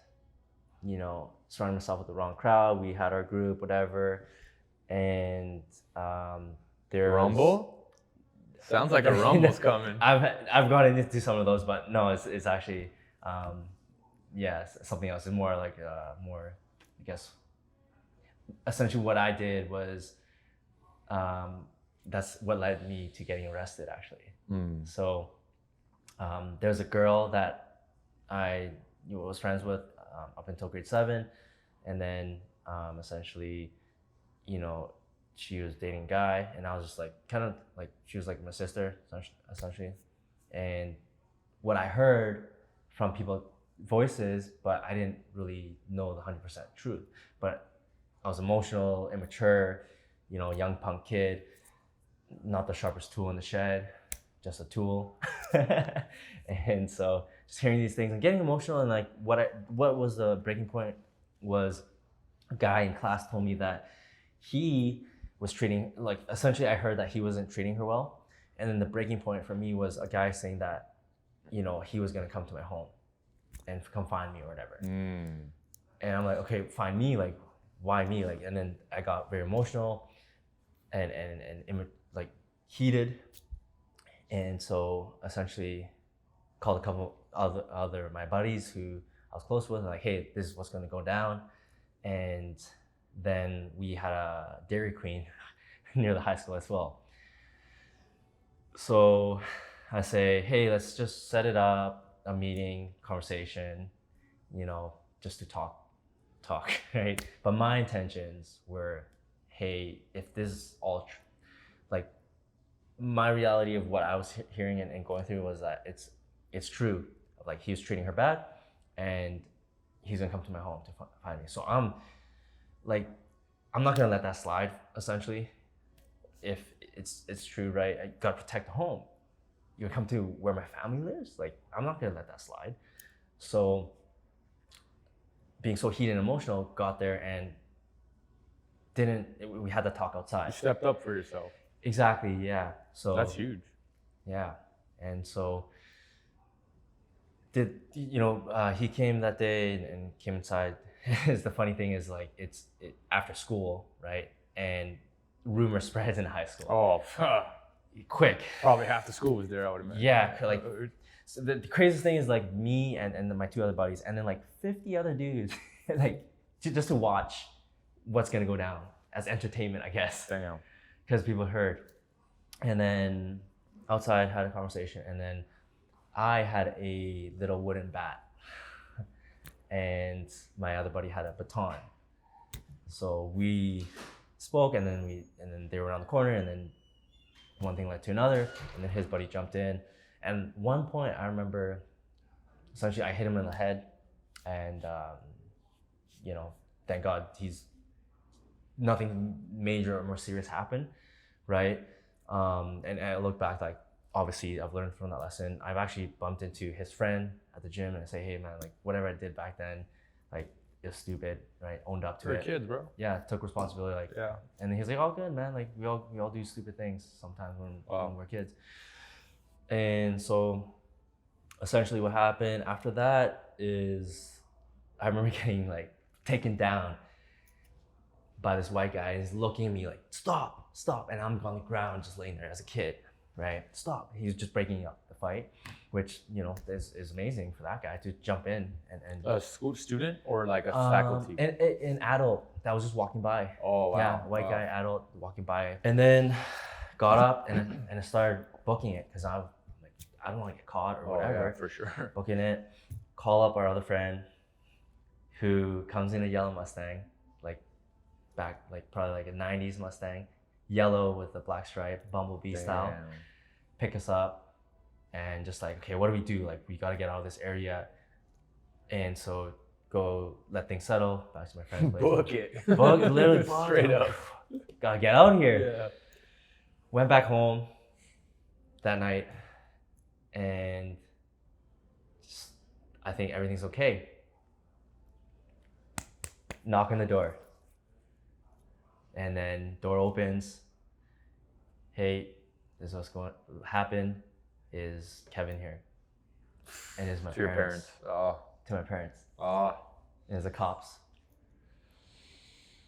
surrounding myself with the wrong crowd. We had our group, whatever, and there Rumble? Sounds like a rumble's coming. I've gotten into some of those, but no, it's actually something else. It's more like more, I guess. Essentially, what I did was that's what led me to getting arrested, actually. So there's a girl that I was friends with up until grade 7, and then essentially, she was dating a guy, and I was just like she was like my sister essentially. And what I heard from people's voices, but I didn't really know the 100% truth. But I was emotional, immature, young punk kid, not the sharpest tool in the shed, just a tool. And so just hearing these things and getting emotional, and like what was the breaking point was a guy in class told me that he was treating, like essentially I heard that he wasn't treating her well. And then the breaking point for me was a guy saying that, he was gonna come to my home and come find me or whatever. And I'm like, okay, find me, like, why me? Like, and then I got very emotional and like heated. And so essentially called a couple other my buddies who I was close with, and like, hey, this is what's gonna go down. And then we had a Dairy Queen near the high school as well. So I say, hey, let's just set it up, a meeting, conversation, just to talk, right? But my intentions were, hey, if this is all like my reality of what I was hearing and going through was that it's true. Like, he was treating her bad, and he's gonna come to my home to find me. So I'm not gonna let that slide. Essentially, if it's true, right? I gotta protect the home. You come to where my family lives. Like, I'm not gonna let that slide. So, being so heated and emotional, got there and we had to talk outside. You stepped up for yourself. Exactly. Yeah. So that's huge. Yeah, and so he came that day and came inside. The funny thing is, like, it's after school, right? And rumor spreads in high school. Oh, quick. Probably half the school was there, I would imagine. Yeah, like, so the craziest thing is, like, me and my 2 other buddies, and then like 50 other dudes, like, just to watch what's gonna go down as entertainment, I guess. Damn. Because people heard. And then outside had a conversation, and then I had a little wooden bat, and my other buddy had a baton. So we spoke, and then they were around the corner, and then one thing led to another, and then his buddy jumped in. And one point I remember, essentially I hit him in the head, and thank God nothing major or more serious happened, right? And I look back, like, obviously I've learned from that lesson. I've actually bumped into his friend at the gym and I say, hey man, like, whatever I did back then, like, it was stupid, right? Owned up to For it. kids, bro. Yeah, took responsibility. Like, Yeah. and then he's like, "Oh, good, man. Like, we all do stupid things sometimes when we're kids." And so, essentially, what happened after that is, I remember getting like taken down by this white guy. He's looking at me like, "Stop, stop!" And I'm on the ground, just laying there as a kid, right? Stop. He's just breaking up the fight, which is amazing for that guy to jump in and A school student or like a faculty? an adult that was just walking by. Oh wow. Yeah, white guy, adult walking by, and then got up and I started booking it because I'm like, I don't want to get caught or whatever. Yeah, for sure. Booking it, call up our other friend, who comes in a yellow Mustang, like probably like a '90s Mustang, yellow with a black stripe, bumblebee style. Pick us up, and just like, okay, what do we do? Like, we gotta get out of this area, and so go let things settle. Back to my friend's place. Book it. Literally Straight up. Gotta get out of here. Yeah. Went back home that night, and just, I think everything's okay. Knock on the door, and then door opens. Hey, this is what's going to happen. Is Kevin here? And it's my To your parents. Oh. To my parents. Oh. And it's the cops.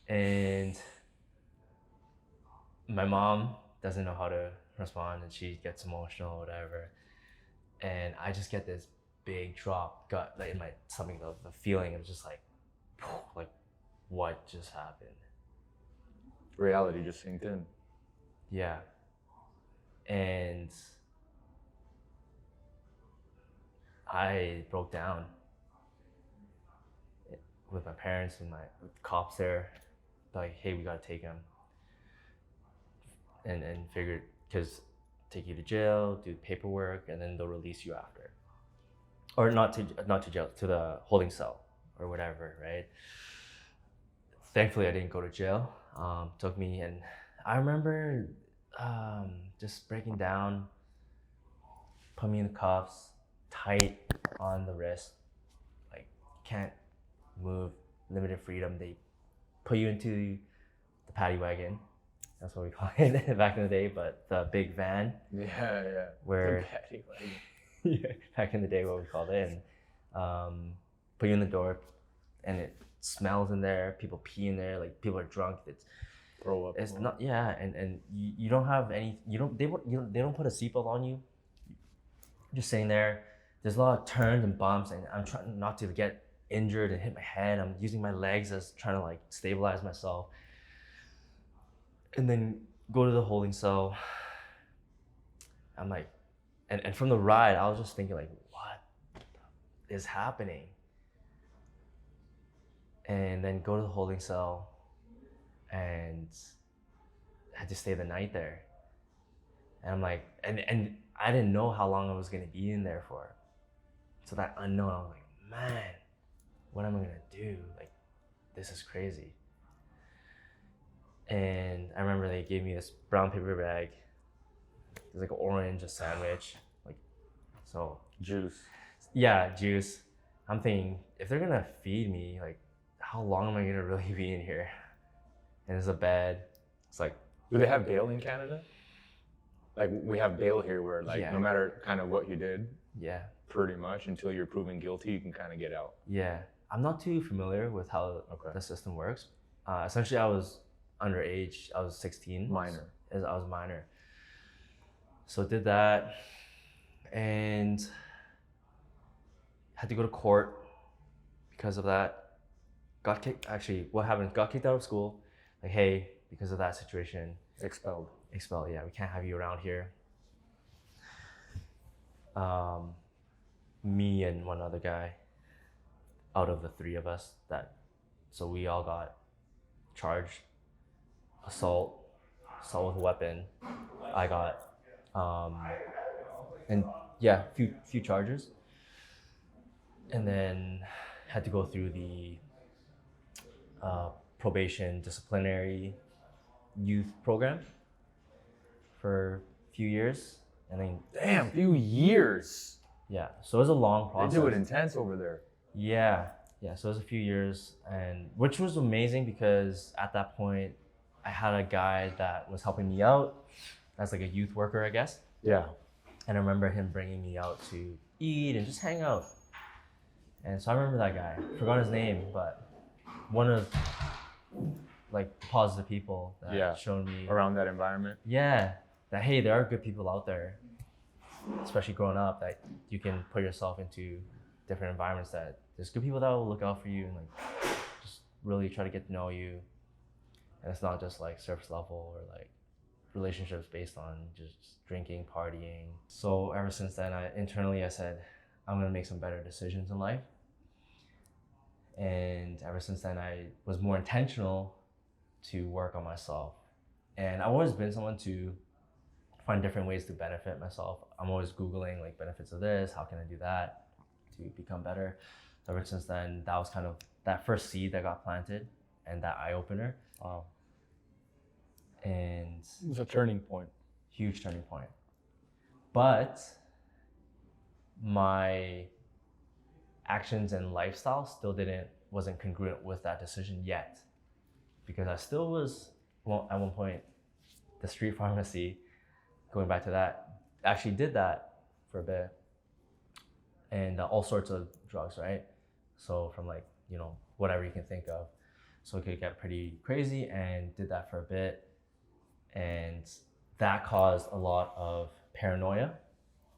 And my mom doesn't know how to respond, and she gets emotional or whatever. And I just get this big drop gut like in my stomach. The feeling of just like what just happened? Reality just sinked in. Yeah. And I broke down with my parents and with the cops there. Like, hey, we gotta take him. And figured, because take you to jail, do paperwork, and then they'll release you after. Or not to jail, to the holding cell or whatever, right? Thankfully, I didn't go to jail. Took me, and I remember just breaking down, put me in the cuffs, tight on the wrist, like can't move, limited freedom. They put you into the paddy wagon. That's what we call it back in the day, but the big van. Yeah. Where The paddy wagon. yeah, back in the day, what we called it, and put you in the door, and it smells in there. People pee in there, like people are drunk. Throw up. It's not, yeah, and you don't have any. They don't put a seatbelt on you. You're just sitting there. There's a lot of turns and bumps, and I'm trying not to get injured and hit my head. I'm using my legs as trying to like stabilize myself. And then go to the holding cell. I'm like, and from the ride, I was just thinking like, what is happening? And then go to the holding cell, and I had to stay the night there. And I'm like, and I didn't know how long I was gonna be in there for. So that unknown, I was like, man, what am I gonna do? Like, this is crazy. And I remember they gave me this brown paper bag. There's like an orange, a sandwich, like, so. Juice. Yeah, juice. I'm thinking, if they're gonna feed me, like, how long am I gonna really be in here? And there's a bed. It's like. Do they have bail in Canada? Like, we have bail here where, like, Yeah. no matter kind of what you did, Yeah. pretty much until you're proven guilty, you can kind of get out. Yeah. I'm not too familiar with how the system works. Essentially, I was underage. I was 16. Minor. I was minor. So did that, and had to go to court because of that. Got kicked. Actually, what happened? Got kicked out of school. Like, hey, because of that situation, Expelled. yeah, we can't have you around here. Me and one other guy, out of the three of us, so we all got charged. Assault with a weapon. I got, and yeah, few charges. And then had to go through the probation disciplinary youth program for a few years, and then Damn, few years. yeah, so it was a long They process. do it intense over there. Yeah, Yeah, so it was a few years, and which was amazing because at that point I had a guy that was helping me out as like a youth worker, I guess. Yeah. And I remember him bringing me out to eat and just hang out. And so I remember that guy. Forgot his name, but one of like the positive people that showed me around that environment. Yeah, that hey, there are good people out there, especially growing up, that you can put yourself into different environments, that there's good people that will look out for you and like just really try to get to know you. And it's not just like surface level or like relationships based on just drinking, partying. So ever since then, I said, I'm gonna make some better decisions in life. And ever since then, I was more intentional to work on myself. And I've always been someone to find different ways to benefit myself. I'm always Googling like benefits of this, how can I do that to become better. Ever since then, that was kind of that first seed that got planted and that eye opener. Wow. And it was a turning point. Huge turning point. But my actions and lifestyle still wasn't congruent with that decision yet, because I still was, well, at one point, the street pharmacy, going back to that, actually did that for a bit, and all sorts of drugs, right? So from like, you know, whatever you can think of. So it could get pretty crazy, and did that for a bit. And that caused a lot of paranoia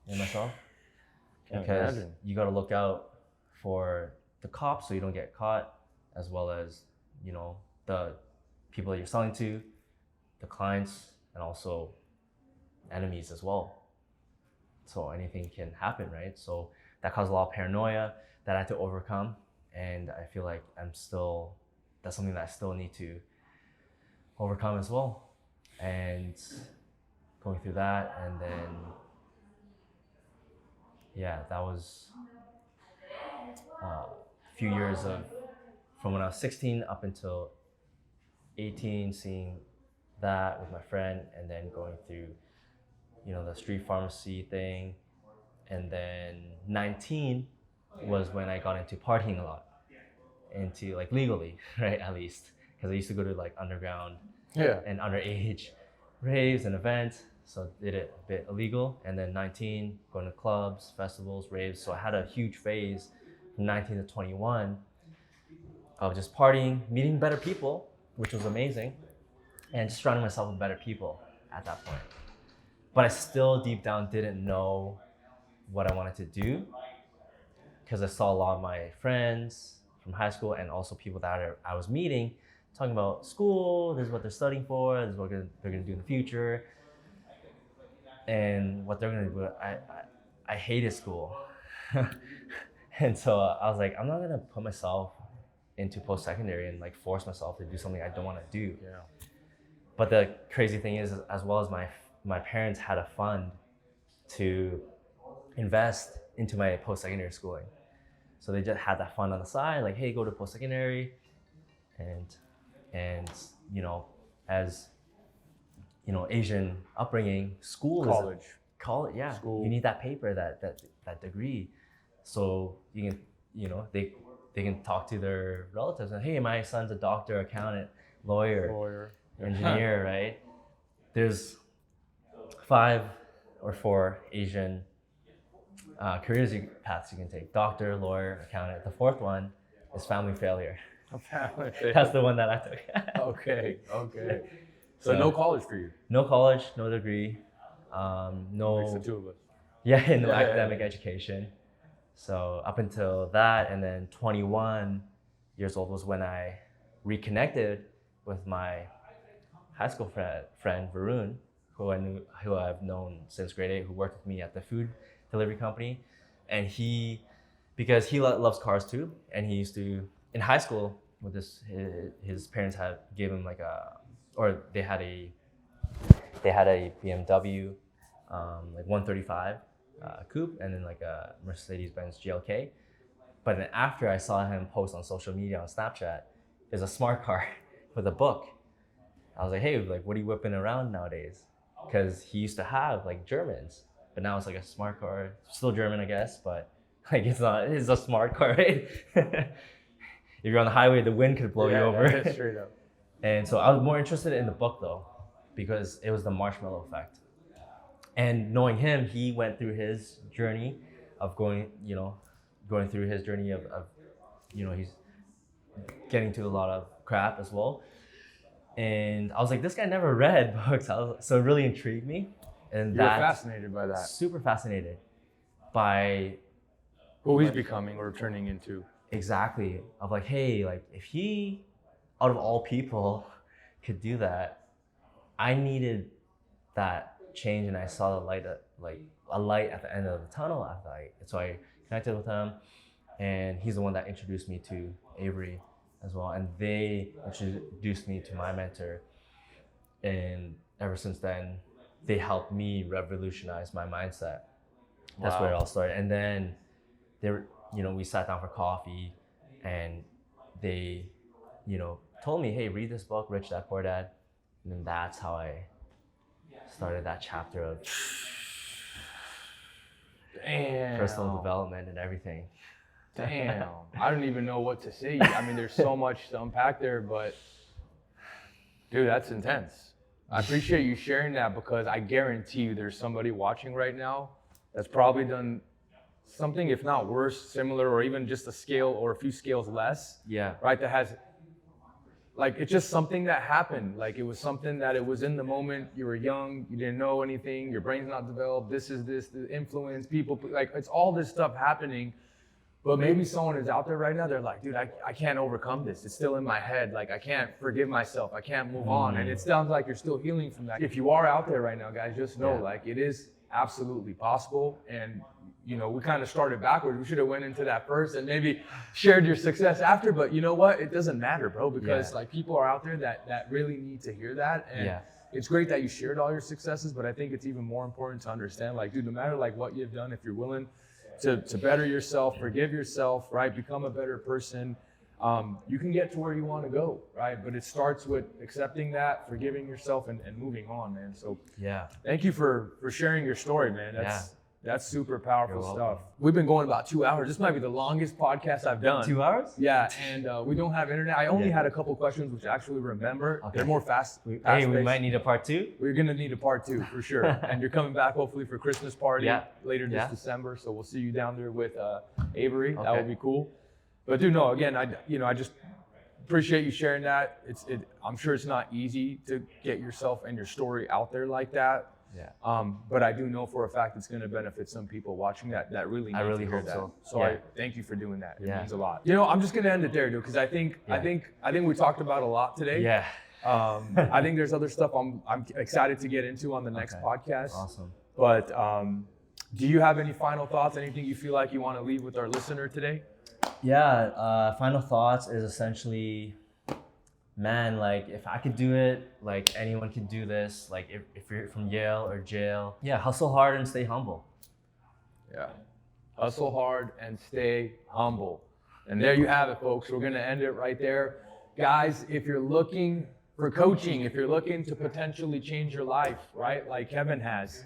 in myself. Because you got to look out for the cops so you don't get caught, as well as, you know, the people that you're selling to, the clients, and also enemies as well. So anything can happen, right? So that caused a lot of paranoia that I had to overcome. And I feel like that's something that I still need to overcome as well. And going through that, and then, yeah, that was a few years of, from when I was 16 up until 18, seeing that with my friend, and then going through, you know, the street pharmacy thing. And then 19 was when I got into partying a lot, into like legally, right, at least, because I used to go to like underground and underage raves and events, so did it a bit illegal. And then 19, going to clubs, festivals, raves. So I had a huge phase from 19 to 21 of just partying, meeting better people, which was amazing, and just surrounding myself with better people at that point. But I still deep down didn't know what I wanted to do, because I saw a lot of my friends from high school and also people that I was meeting talking about school, this is what they're studying for, this is what they're gonna do in the future, and what they're gonna do. I hated school. And so I was like, I'm not gonna put myself into post-secondary and like force myself to do something I don't wanna do. Yeah. But the crazy thing is, as well as my parents had a fund to invest into my post-secondary schooling. So they just had that fund on the side, like, hey, go to post-secondary. And you know, as you know, Asian upbringing, college, yeah, school. You need that paper, that degree, so you can, you know, they can talk to their relatives and, hey, my son's a doctor, accountant, lawyer. Engineer, right? There's 5 or 4 Asian paths you can take: doctor, lawyer, accountant. The 4th one is family failure. That's the one that I took. Okay. So no college for you? No college, no degree, no. Makes the two of us. Yeah, no academic education. So up until that, and then 21 years old was when I reconnected with my high school friend Varun, who I've known since grade 8, who worked with me at the food delivery company. And because he loves cars too, and he used to, in high school, with his parents gave him like they had a BMW like 135 coupe, and then like a Mercedes-Benz GLK. But then after I saw him post on social media on Snapchat, there's a smart car with a book. I was like, hey, like, what are you whipping around nowadays? Because he used to have like Germans, but now it's like a smart car, still German, I guess, but like it's a smart car, right? if you're on the highway, the wind could blow you over. Yeah, straight up. And so I was more interested in the book though, because it was the marshmallow effect. And knowing him, he went through his journey of going through his journey of he's getting to a lot of crap as well. And I was like, this guy never read books. So it really intrigued me. And You're fascinated by that. Super fascinated by who he's becoming or turning into. Exactly. Of like, hey, like if he, out of all people, could do that, I needed that change, and I saw the light, like a light at the end of the tunnel. So I connected with him, and he's the one that introduced me to Avery as well, and they introduced me to my mentor. And ever since then, they helped me revolutionize my mindset. That's where it all started. And then we sat down for coffee, and they, told me, hey, read this book, Rich Dad Poor Dad. And then that's how I started that chapter of personal development and everything. Damn. I don't even know what to say. I mean, there's so much to unpack there, but dude, that's intense. I appreciate you sharing that, because I guarantee you there's somebody watching right now that's probably done something, if not worse, similar, or even just a scale or a few scales less. Yeah. Right? That has, like, it's just something that happened. Like, it was something that it was in the moment. You were young, you didn't know anything, your brain's not developed, the influence, people, like, it's all this stuff happening. But maybe someone is out there right now, they're like, dude, I can't overcome this. It's still in my head. Like, I can't forgive myself. I can't move on. And it sounds like you're still healing from that. If you are out there right now, guys, just know, like, it is absolutely possible. And, we kind of started backwards. We should have went into that first and maybe shared your success after. But you know what? It doesn't matter, bro, because like people are out there that really need to hear that. And it's great that you shared all your successes, but I think it's even more important to understand, like, dude, no matter like what you've done, if you're willing to better yourself, forgive yourself, right? Become a better person. You can get to where you want to go, right? But it starts with accepting that, forgiving yourself, and moving on, man. So thank you for sharing your story, man. That's super powerful stuff. We've been going about 2 hours. This might be the longest podcast I've done. 2 hours? Yeah, and we don't have internet. I only had a couple questions, which I actually remember. Okay. They're more fast. Hey, we might need a part 2. We're gonna need a part 2 for sure. And you're coming back hopefully for Christmas party later this December. So we'll see you down there with Avery. Okay. That would be cool. But dude, no, again, I just appreciate you sharing that. I'm sure it's not easy to get yourself and your story out there like that. Yeah. But I do know for a fact it's going to benefit some people watching that really need to hear that. So I thank you for doing that. It means a lot. I'm just going to end it there, dude, because I think we talked about a lot today. Yeah. I think there's other stuff I'm excited to get into on the next podcast. Awesome. But do you have any final thoughts? Anything you feel like you want to leave with our listener today? Yeah. Final thoughts is essentially, man, like if I could do it, like anyone can do this. Like if you're from Yale or jail, hustle hard and stay humble. Yeah, hustle hard and stay humble. And there you have it, folks. We're gonna end it right there. Guys, if you're looking for coaching, if you're looking to potentially change your life, right, like Kevin has,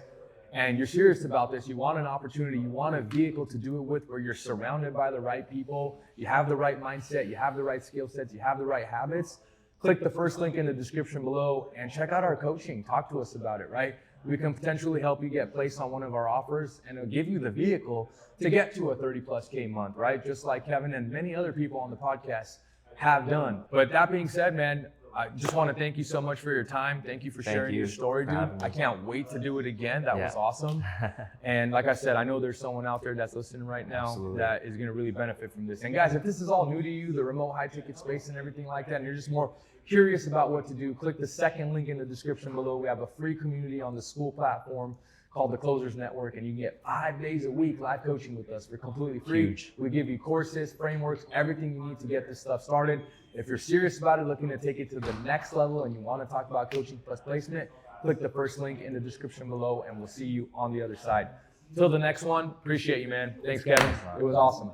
and you're serious about this, you want an opportunity, you want a vehicle to do it with where you're surrounded by the right people, you have the right mindset, you have the right skill sets, you have the right habits, click the first link in the description below and check out our coaching. Talk to us about it, right? We can potentially help you get placed on one of our offers, and it'll give you the vehicle to get to a 30+ K month, right? Just like Kevin and many other people on the podcast have done. But that being said, man, I just want to thank you so much for your time. Thank you for sharing your story, dude. I can't wait to do it again. That was awesome. And like I said, I know there's someone out there that's listening right now that is going to really benefit from this. And guys, if this is all new to you, the remote high ticket space and everything like that, and you're just more curious about what to do, click the second link in the description below. We have a free community on the school platform called the Closers Network, and you can get 5 days a week live coaching with us for completely free. Huge. We give you courses, frameworks, everything you need to get this stuff started. If you're serious about it, looking to take it to the next level, and you want to talk about coaching plus placement, click the first link in the description below, and we'll see you on the other side. Till the next one, appreciate you, man. Thanks, Kevin. It was awesome.